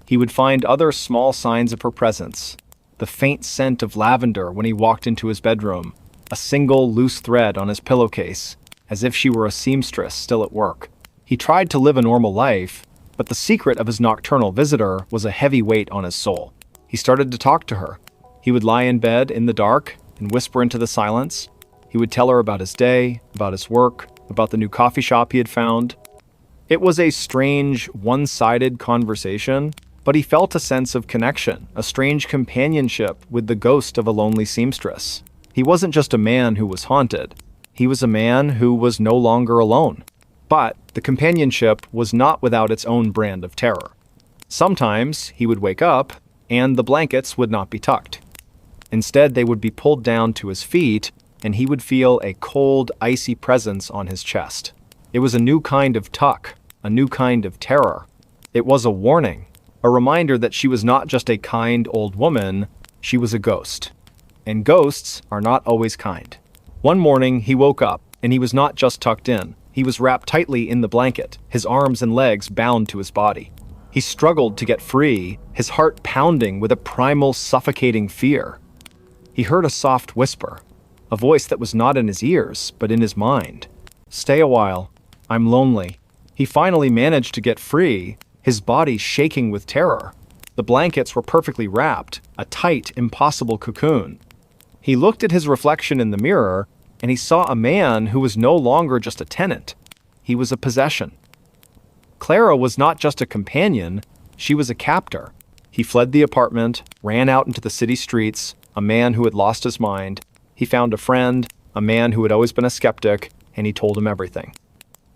He would find other small signs of her presence. The faint scent of lavender when he walked into his bedroom, a single loose thread on his pillowcase, as if she were a seamstress still at work. He tried to live a normal life, but the secret of his nocturnal visitor was a heavy weight on his soul. He started to talk to her. He would lie in bed in the dark and whisper into the silence. He would tell her about his day, about his work, about the new coffee shop he had found. It was a strange, one-sided conversation, but he felt a sense of connection, a strange companionship with the ghost of a lonely seamstress. He wasn't just a man who was haunted. He was a man who was no longer alone. But the companionship was not without its own brand of terror. Sometimes he would wake up, and the blankets would not be tucked. Instead, they would be pulled down to his feet, and he would feel a cold, icy presence on his chest. It was a new kind of tuck, a new kind of terror. It was a warning, a reminder that she was not just a kind old woman, she was a ghost. And ghosts are not always kind. One morning, he woke up, and he was not just tucked in. He was wrapped tightly in the blanket, his arms and legs bound to his body. He struggled to get free, his heart pounding with a primal, suffocating fear. He heard a soft whisper, a voice that was not in his ears, but in his mind. "Stay a while. I'm lonely." He finally managed to get free, his body shaking with terror. The blankets were perfectly wrapped, a tight, impossible cocoon. He looked at his reflection in the mirror, and he saw a man who was no longer just a tenant. He was a possession. Clara was not just a companion, she was a captor. He fled the apartment, ran out into the city streets, a man who had lost his mind. He found a friend, a man who had always been a skeptic, and he told him everything.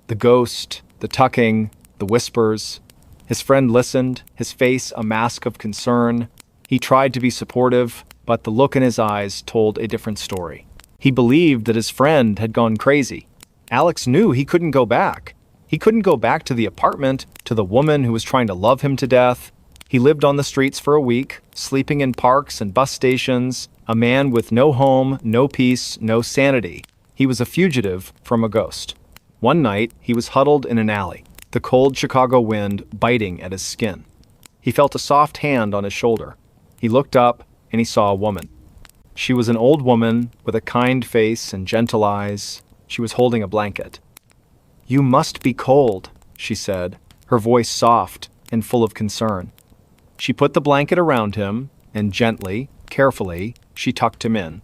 The ghost, the tucking, the whispers. His friend listened, his face a mask of concern. He tried to be supportive, but the look in his eyes told a different story. He believed that his friend had gone crazy. Alex knew he couldn't go back. He couldn't go back to the apartment, to the woman who was trying to love him to death. He lived on the streets for a week, sleeping in parks and bus stations, a man with no home, no peace, no sanity. He was a fugitive from a ghost. One night, he was huddled in an alley, the cold Chicago wind biting at his skin. He felt a soft hand on his shoulder. He looked up, and he saw a woman. She was an old woman with a kind face and gentle eyes. She was holding a blanket. "You must be cold," she said, her voice soft and full of concern. She put the blanket around him, and gently, carefully, she tucked him in.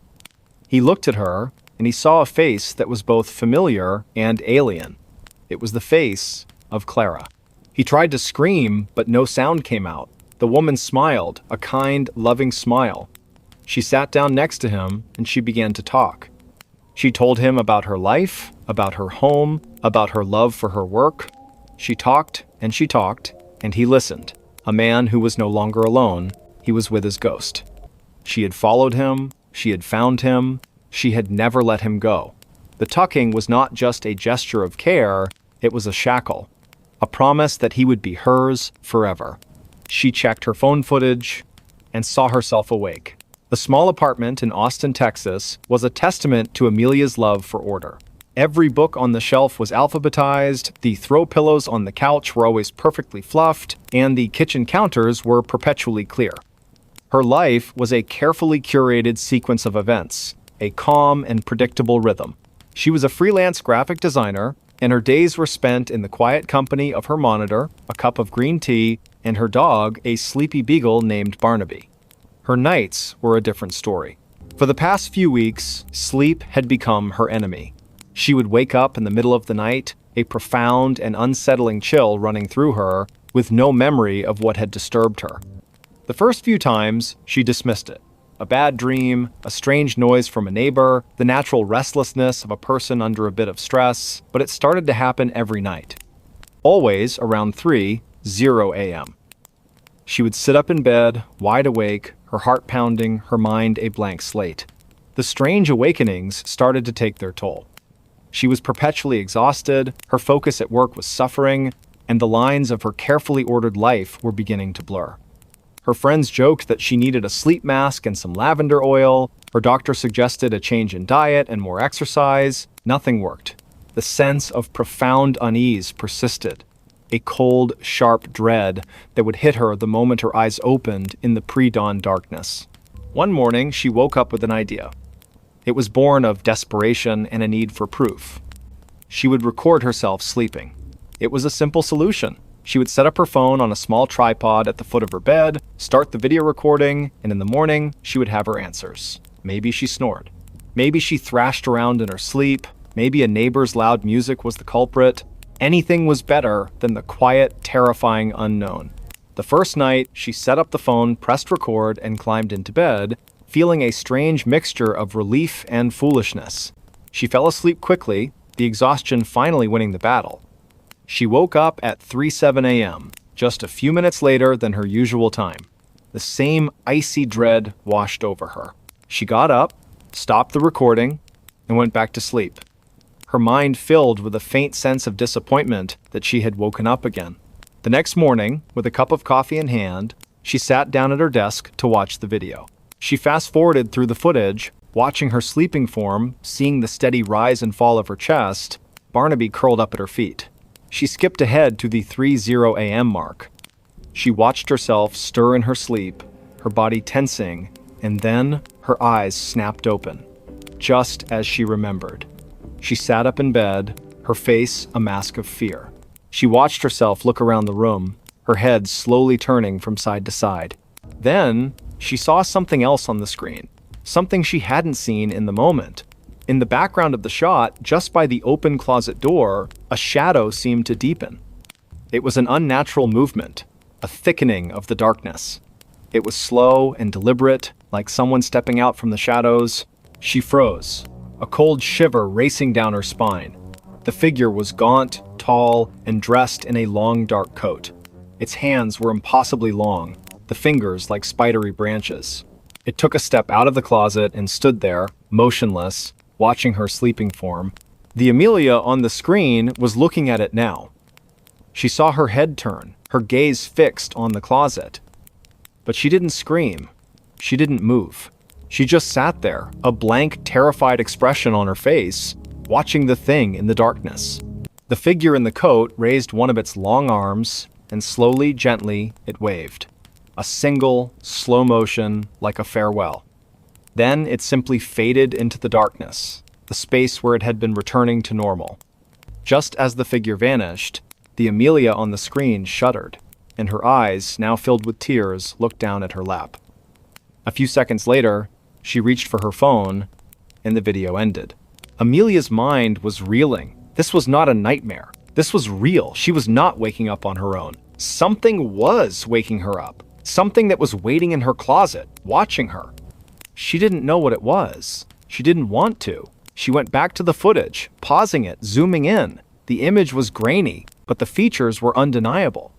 He looked at her, and he saw a face that was both familiar and alien. It was the face of Clara. He tried to scream, but no sound came out. The woman smiled, a kind, loving smile. She sat down next to him, and she began to talk. She told him about her life, about her home, about her love for her work. She talked, and he listened. A man who was no longer alone, he was with his ghost. She had followed him, she had found him, she had never let him go. The tucking was not just a gesture of care, it was a shackle, a promise that he would be hers forever. She checked her phone footage and saw herself awake. The small apartment in Austin, Texas, was a testament to Amelia's love for order. Every book on the shelf was alphabetized, the throw pillows on the couch were always perfectly fluffed, and the kitchen counters were perpetually clear. Her life was a carefully curated sequence of events, a calm and predictable rhythm. She was a freelance graphic designer, and her days were spent in the quiet company of her monitor, a cup of green tea, and her dog, a sleepy beagle named Barnaby. Her nights were a different story. For the past few weeks, sleep had become her enemy. She would wake up in the middle of the night, a profound and unsettling chill running through her, with no memory of what had disturbed her. The first few times, she dismissed it. A bad dream, a strange noise from a neighbor, the natural restlessness of a person under a bit of stress, but it started to happen every night. Always around 3:00 a.m. She would sit up in bed, wide awake, her heart pounding, her mind a blank slate. The strange awakenings started to take their toll. She was perpetually exhausted, her focus at work was suffering, and the lines of her carefully ordered life were beginning to blur. Her friends joked that she needed a sleep mask and some lavender oil. Her doctor suggested a change in diet and more exercise. Nothing worked. The sense of profound unease persisted, a cold, sharp dread that would hit her the moment her eyes opened in the pre-dawn darkness. One morning, she woke up with an idea. It was born of desperation and a need for proof. She would record herself sleeping. It was a simple solution. She would set up her phone on a small tripod at the foot of her bed, start the video recording, and in the morning, she would have her answers. Maybe she snored. Maybe she thrashed around in her sleep. Maybe a neighbor's loud music was the culprit. Anything was better than the quiet, terrifying unknown. The first night, she set up the phone, pressed record, and climbed into bed, feeling a strange mixture of relief and foolishness. She fell asleep quickly, the exhaustion finally winning the battle. She woke up at 3:07 a.m., just a few minutes later than her usual time. The same icy dread washed over her. She got up, stopped the recording, and went back to sleep. Her mind filled with a faint sense of disappointment that she had woken up again. The next morning, with a cup of coffee in hand, she sat down at her desk to watch the video. She fast-forwarded through the footage, watching her sleeping form, seeing the steady rise and fall of her chest, Barnaby curled up at her feet. She skipped ahead to the 3:00 a.m. mark. She watched herself stir in her sleep, her body tensing, and then her eyes snapped open, just as she remembered. She sat up in bed, her face a mask of fear. She watched herself look around the room, her head slowly turning from side to side. Then, she saw something else on the screen, something she hadn't seen in the moment. In the background of the shot, just by the open closet door, a shadow seemed to deepen. It was an unnatural movement, a thickening of the darkness. It was slow and deliberate, like someone stepping out from the shadows. She froze, a cold shiver racing down her spine. The figure was gaunt, tall, and dressed in a long dark coat. Its hands were impossibly long, the fingers like spidery branches. It took a step out of the closet and stood there, motionless, watching her sleeping form. The Amelia on the screen was looking at it now. She saw her head turn, her gaze fixed on the closet. But she didn't scream. She didn't move. She just sat there, a blank, terrified expression on her face, watching the thing in the darkness. The figure in the coat raised one of its long arms, and slowly, gently, it waved. A single, slow motion, like a farewell. Then it simply faded into the darkness, the space where it had been returning to normal. Just as the figure vanished, the Amelia on the screen shuddered, and her eyes, now filled with tears, looked down at her lap. A few seconds later, she reached for her phone, and the video ended. Amelia's mind was reeling. This was not a nightmare. This was real. She was not waking up on her own. Something was waking her up. Something that was waiting in her closet, watching her. She didn't know what it was. She didn't want to. She went back to the footage, pausing it, zooming in. The image was grainy, but the features were undeniable.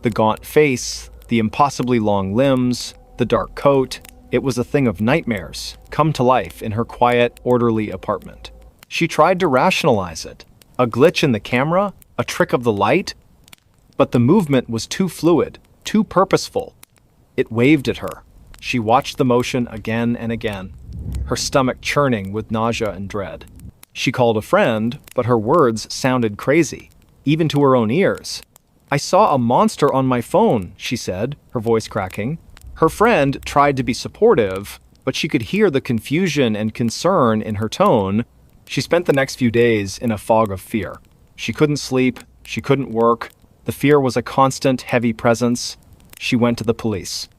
The gaunt face, the impossibly long limbs, the dark coat. It was a thing of nightmares, come to life in her quiet, orderly apartment. She tried to rationalize it. A glitch in the camera? A trick of the light? But the movement was too fluid, too purposeful. It waved at her. She watched the motion again and again, her stomach churning with nausea and dread. She called a friend, but her words sounded crazy, even to her own ears. "I saw a monster on my phone," she said, her voice cracking. Her friend tried to be supportive, but she could hear the confusion and concern in her tone. She spent the next few days in a fog of fear. She couldn't sleep, she couldn't work. The fear was a constant, heavy presence. She went to the police.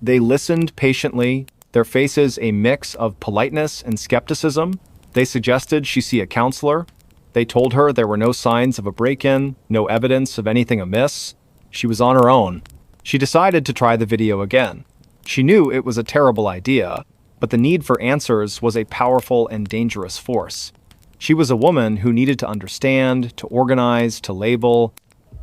They listened patiently, their faces a mix of politeness and skepticism. They suggested she see a counselor. They told her there were no signs of a break-in, no evidence of anything amiss. She was on her own. She decided to try the video again. She knew it was a terrible idea, but the need for answers was a powerful and dangerous force. She was a woman who needed to understand, to organize, to label.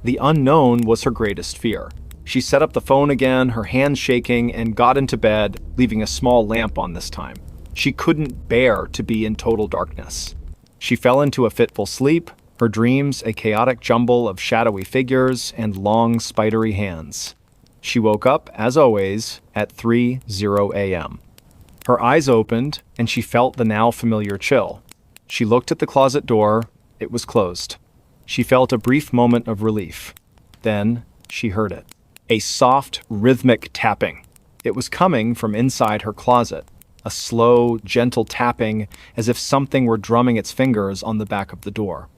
The unknown was her greatest fear. She set up the phone again, her hands shaking, and got into bed, leaving a small lamp on this time. She couldn't bear to be in total darkness. She fell into a fitful sleep, her dreams a chaotic jumble of shadowy figures and long, spidery hands. She woke up, as always, at 3:00 a.m. Her eyes opened, and she felt the now familiar chill. She looked at the closet door. It was closed. She felt a brief moment of relief. Then she heard it. A soft, rhythmic tapping. It was coming from inside her closet. A slow, gentle tapping, as if something were drumming its fingers on the back of the door.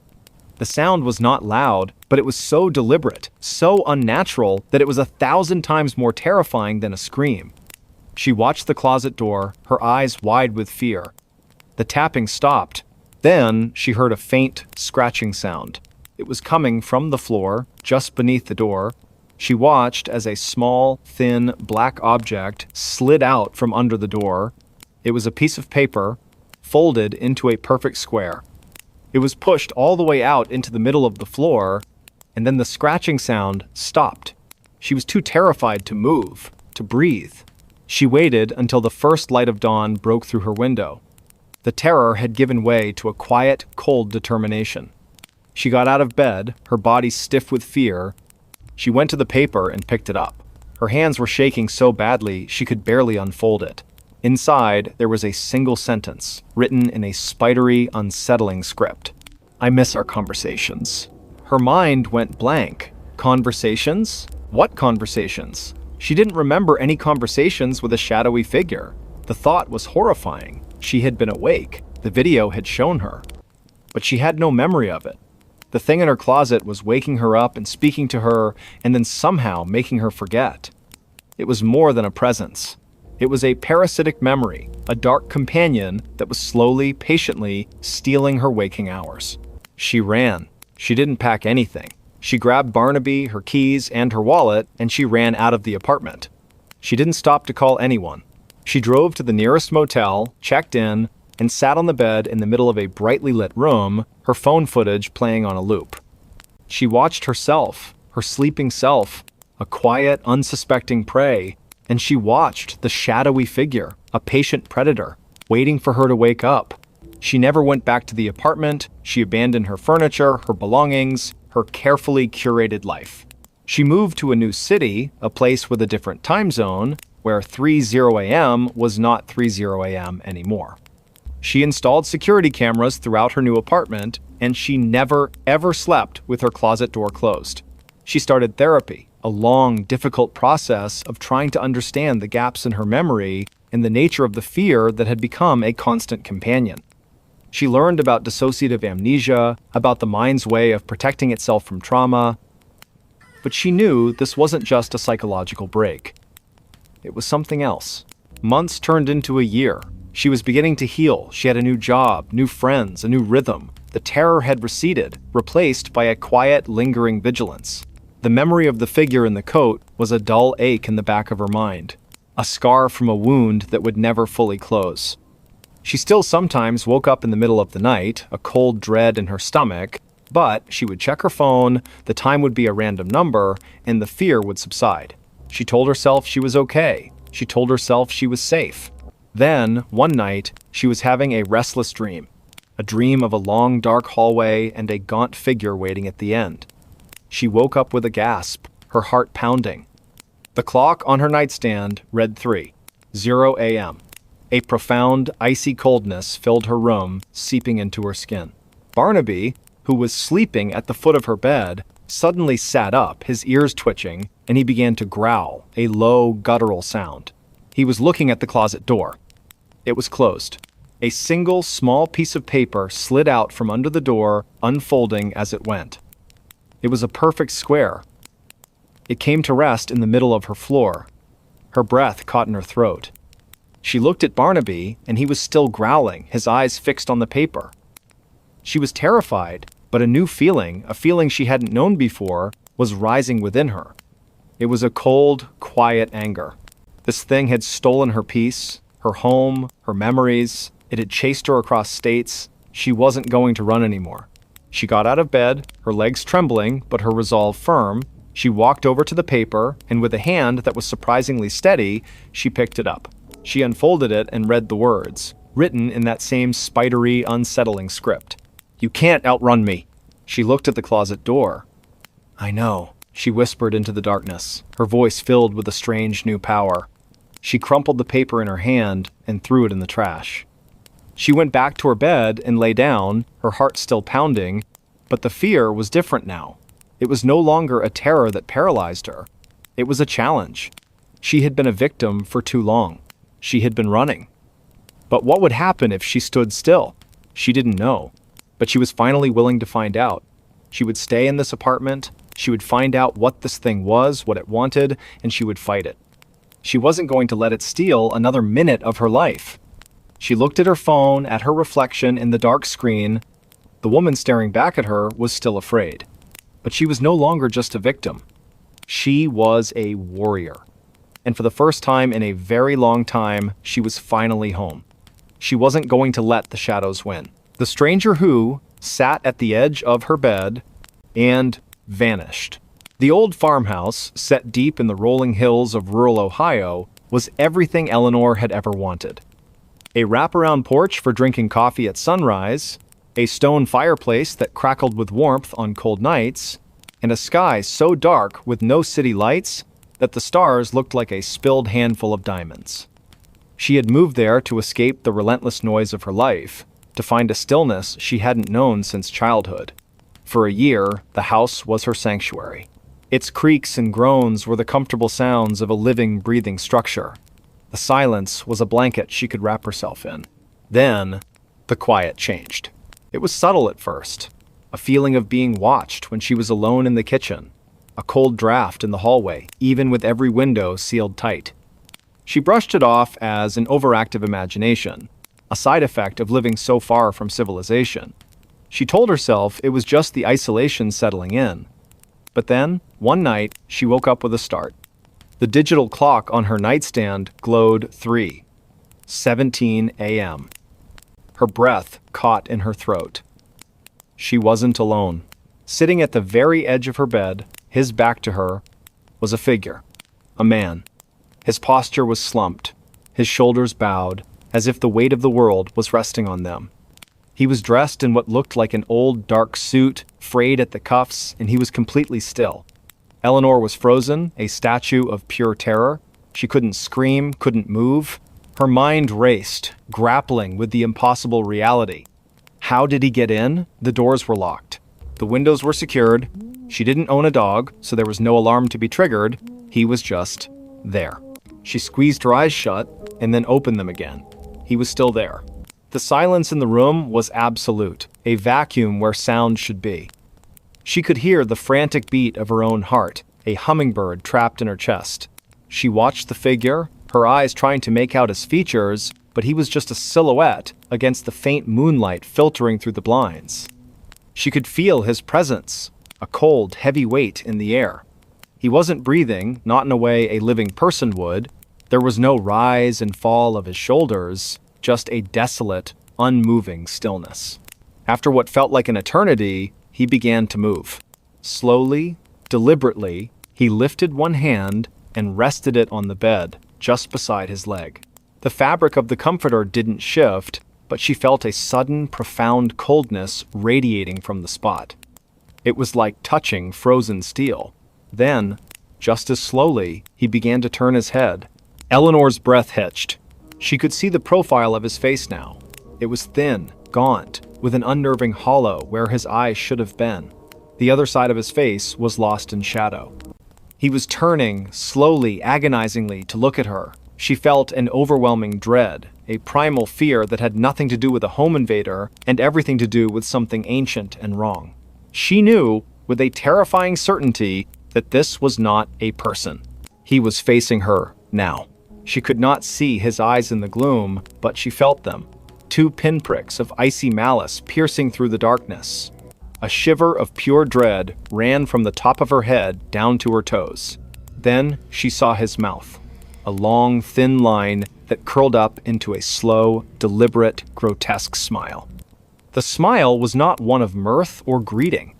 The sound was not loud, but it was so deliberate, so unnatural that it was 1,000 times more terrifying than a scream. She watched the closet door, her eyes wide with fear. The tapping stopped. Then she heard a faint, scratching sound. It was coming from the floor, just beneath the door. She watched as a small, thin, black object slid out from under the door. It was a piece of paper, folded into a perfect square. It was pushed all the way out into the middle of the floor, and then the scratching sound stopped. She was too terrified to move, to breathe. She waited until the first light of dawn broke through her window. The terror had given way to a quiet, cold determination. She got out of bed, her body stiff with fear. She went to the paper and picked it up. Her hands were shaking so badly she could barely unfold it. Inside, there was a single sentence, written in a spidery, unsettling script. "I miss our conversations." Her mind went blank. Conversations? What conversations? She didn't remember any conversations with a shadowy figure. The thought was horrifying. She had been awake. The video had shown her. But she had no memory of it. The thing in her closet was waking her up and speaking to her, and then somehow making her forget. It was more than a presence. It was a parasitic memory, a dark companion that was slowly, patiently stealing her waking hours. She ran. She didn't pack anything. She grabbed Barnaby, her keys, and her wallet, and she ran out of the apartment. She didn't stop to call anyone. She drove to the nearest motel, checked in, and sat on the bed in the middle of a brightly lit room, her phone footage playing on a loop. She watched herself, her sleeping self, a quiet, unsuspecting prey, and she watched the shadowy figure, a patient predator, waiting for her to wake up. She never went back to the apartment. She abandoned her furniture, her belongings, her carefully curated life. She moved to a new city, a place with a different time zone, where 3:00 a.m. was not 3:00 a.m. anymore. She installed security cameras throughout her new apartment, and she never, ever slept with her closet door closed. She started therapy, a long, difficult process of trying to understand the gaps in her memory and the nature of the fear that had become a constant companion. She learned about dissociative amnesia, about the mind's way of protecting itself from trauma, but she knew this wasn't just a psychological break. It was something else. Months turned into a year. She was beginning to heal. She had a new job, new friends, a new rhythm. The terror had receded, replaced by a quiet, lingering vigilance. The memory of the figure in the coat was a dull ache in the back of her mind, a scar from a wound that would never fully close. She still sometimes woke up in the middle of the night, a cold dread in her stomach, but she would check her phone, the time would be a random number, and the fear would subside. She told herself she was okay. She told herself she was safe. Then, one night, she was having a restless dream, a dream of a long, dark hallway and a gaunt figure waiting at the end. She woke up with a gasp, her heart pounding. The clock on her nightstand read 3:00 a.m. A profound, icy coldness filled her room, seeping into her skin. Barnaby, who was sleeping at the foot of her bed, suddenly sat up, his ears twitching, and he began to growl, a low, guttural sound. He was looking at the closet door. It was closed. A single, small piece of paper slid out from under the door, unfolding as it went. It was a perfect square. It came to rest in the middle of her floor. Her breath caught in her throat. She looked at Barnaby, and he was still growling, his eyes fixed on the paper. She was terrified, but a new feeling, a feeling she hadn't known before, was rising within her. It was a cold, quiet anger. This thing had stolen her peace, her home, her memories. It had chased her across states. She wasn't going to run anymore. She got out of bed, her legs trembling, but her resolve firm. She walked over to the paper, and with a hand that was surprisingly steady, she picked it up. She unfolded it and read the words, written in that same spidery, unsettling script. "You can't outrun me." She looked at the closet door. "I know," she whispered into the darkness, her voice filled with a strange new power. She crumpled the paper in her hand and threw it in the trash. She went back to her bed and lay down, her heart still pounding, but the fear was different now. It was no longer a terror that paralyzed her. It was a challenge. She had been a victim for too long. She had been running. But what would happen if she stood still? She didn't know, but she was finally willing to find out. She would stay in this apartment, she would find out what this thing was, what it wanted, and she would fight it. She wasn't going to let it steal another minute of her life. She looked at her phone, at her reflection in the dark screen. The woman staring back at her was still afraid. But she was no longer just a victim. She was a warrior. And for the first time in a very long time, she was finally home. She wasn't going to let the shadows win. The stranger who sat at the edge of her bed and vanished. The old farmhouse, set deep in the rolling hills of rural Ohio, was everything Eleanor had ever wanted. A wraparound porch for drinking coffee at sunrise, a stone fireplace that crackled with warmth on cold nights, and a sky so dark with no city lights that the stars looked like a spilled handful of diamonds. She had moved there to escape the relentless noise of her life, to find a stillness she hadn't known since childhood. For a year, the house was her sanctuary. Its creaks and groans were the comfortable sounds of a living, breathing structure. The silence was a blanket she could wrap herself in. Then, the quiet changed. It was subtle at first. A feeling of being watched when she was alone in the kitchen. A cold draft in the hallway, even with every window sealed tight. She brushed it off as an overactive imagination, a side effect of living so far from civilization. She told herself it was just the isolation settling in. But then, one night, she woke up with a start. The digital clock on her nightstand glowed 3:17 a.m. Her breath caught in her throat. She wasn't alone. Sitting at the very edge of her bed, his back to her, was a figure. A man. His posture was slumped, his shoulders bowed, as if the weight of the world was resting on them. He was dressed in what looked like an old, dark suit, frayed at the cuffs, and he was completely still. Eleanor was frozen, a statue of pure terror. She couldn't scream, couldn't move. Her mind raced, grappling with the impossible reality. How did he get in? The doors were locked. The windows were secured. She didn't own a dog, so there was no alarm to be triggered. He was just there. She squeezed her eyes shut and then opened them again. He was still there. The silence in the room was absolute, a vacuum where sound should be. She could hear the frantic beat of her own heart, a hummingbird trapped in her chest. She watched the figure, her eyes trying to make out his features, but he was just a silhouette against the faint moonlight filtering through the blinds. She could feel his presence, a cold, heavy weight in the air. He wasn't breathing, not in a way a living person would. There was no rise and fall of his shoulders, just a desolate, unmoving stillness. After what felt like an eternity, he began to move. Slowly, deliberately, he lifted one hand and rested it on the bed, just beside his leg. The fabric of the comforter didn't shift, but she felt a sudden, profound coldness radiating from the spot. It was like touching frozen steel. Then, just as slowly, he began to turn his head. Eleanor's breath hitched. She could see the profile of his face now. It was thin, gaunt, with an unnerving hollow where his eyes should have been. The other side of his face was lost in shadow. He was turning, slowly, agonizingly, to look at her. She felt an overwhelming dread, a primal fear that had nothing to do with a home invader and everything to do with something ancient and wrong. She knew, with a terrifying certainty, that this was not a person. He was facing her now. She could not see his eyes in the gloom, but she felt them. 2 pinpricks of icy malice piercing through the darkness. A shiver of pure dread ran from the top of her head down to her toes. Then she saw his mouth, a long, thin line that curled up into a slow, deliberate, grotesque smile. The smile was not one of mirth or greeting.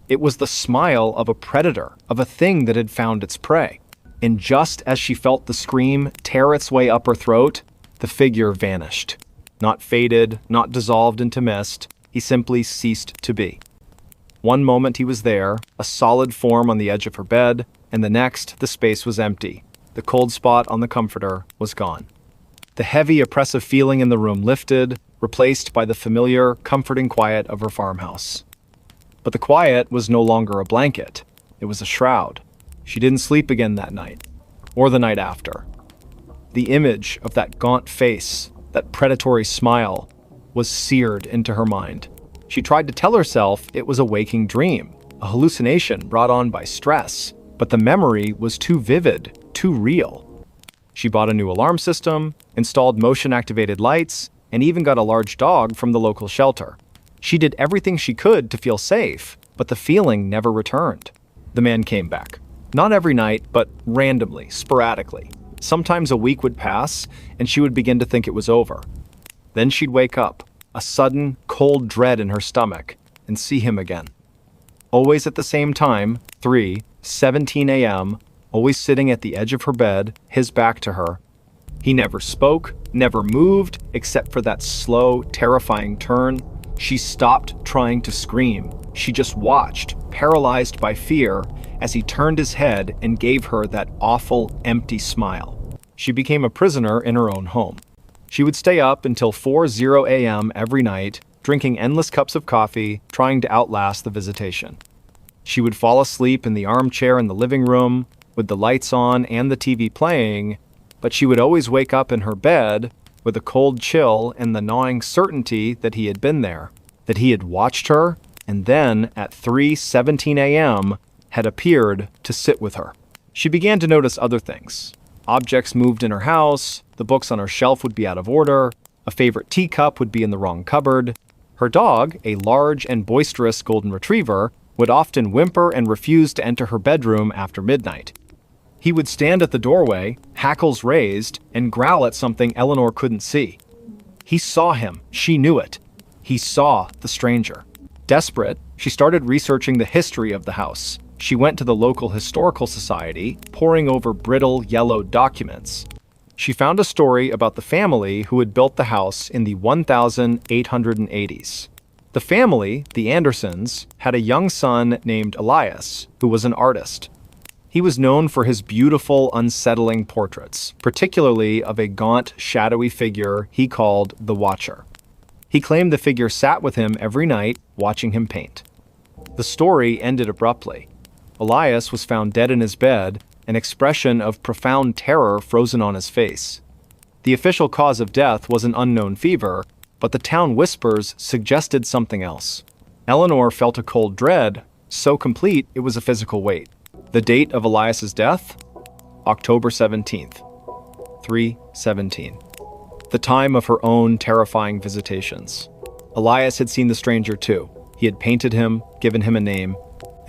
It was the smile of a predator, of a thing that had found its prey. And just as she felt the scream tear its way up her throat, the figure vanished. Not faded, not dissolved into mist, he simply ceased to be. One moment he was there, a solid form on the edge of her bed, and the next the space was empty. The cold spot on the comforter was gone. The heavy, oppressive feeling in the room lifted, replaced by the familiar, comforting quiet of her farmhouse. But the quiet was no longer a blanket. It was a shroud. She didn't sleep again that night, or the night after. The image of that gaunt face, that predatory smile, was seared into her mind. She tried to tell herself it was a waking dream, a hallucination brought on by stress, but the memory was too vivid, too real. She bought a new alarm system, installed motion-activated lights, and even got a large dog from the local shelter. She did everything she could to feel safe, but the feeling never returned. The man came back. Not every night, but randomly, sporadically. Sometimes a week would pass, and she would begin to think it was over. Then she'd wake up, a sudden, cold dread in her stomach, and see him again. Always at the same time, 3:17 a.m., always sitting at the edge of her bed, his back to her. He never spoke, never moved, except for that slow, terrifying turn. She stopped trying to scream. She just watched, paralyzed by fear, as he turned his head and gave her that awful, empty smile. She became a prisoner in her own home. She would stay up until 4:00 a.m. every night, drinking endless cups of coffee, trying to outlast the visitation. She would fall asleep in the armchair in the living room, with the lights on and the TV playing, but she would always wake up in her bed with a cold chill and the gnawing certainty that he had been there, that he had watched her, and then, at 3:17 a.m., had appeared to sit with her. She began to notice other things. Objects moved in her house, the books on her shelf would be out of order, a favorite teacup would be in the wrong cupboard. Her dog, a large and boisterous golden retriever, would often whimper and refuse to enter her bedroom after midnight. He would stand at the doorway, hackles raised, and growl at something Eleanor couldn't see. He saw him. She knew it. He saw the stranger. Desperate, she started researching the history of the house. She went to the local historical society, poring over brittle, yellowed documents. She found a story about the family who had built the house in the 1880s. The family, the Andersons, had a young son named Elias, who was an artist. He was known for his beautiful, unsettling portraits, particularly of a gaunt, shadowy figure he called the Watcher. He claimed the figure sat with him every night, watching him paint. The story ended abruptly. Elias was found dead in his bed, an expression of profound terror frozen on his face. The official cause of death was an unknown fever, but the town whispers suggested something else. Eleanor felt a cold dread, so complete it was a physical weight. The date of Elias's death? October 17th, 3:17. The time of her own terrifying visitations. Elias had seen the stranger too. He had painted him, given him a name,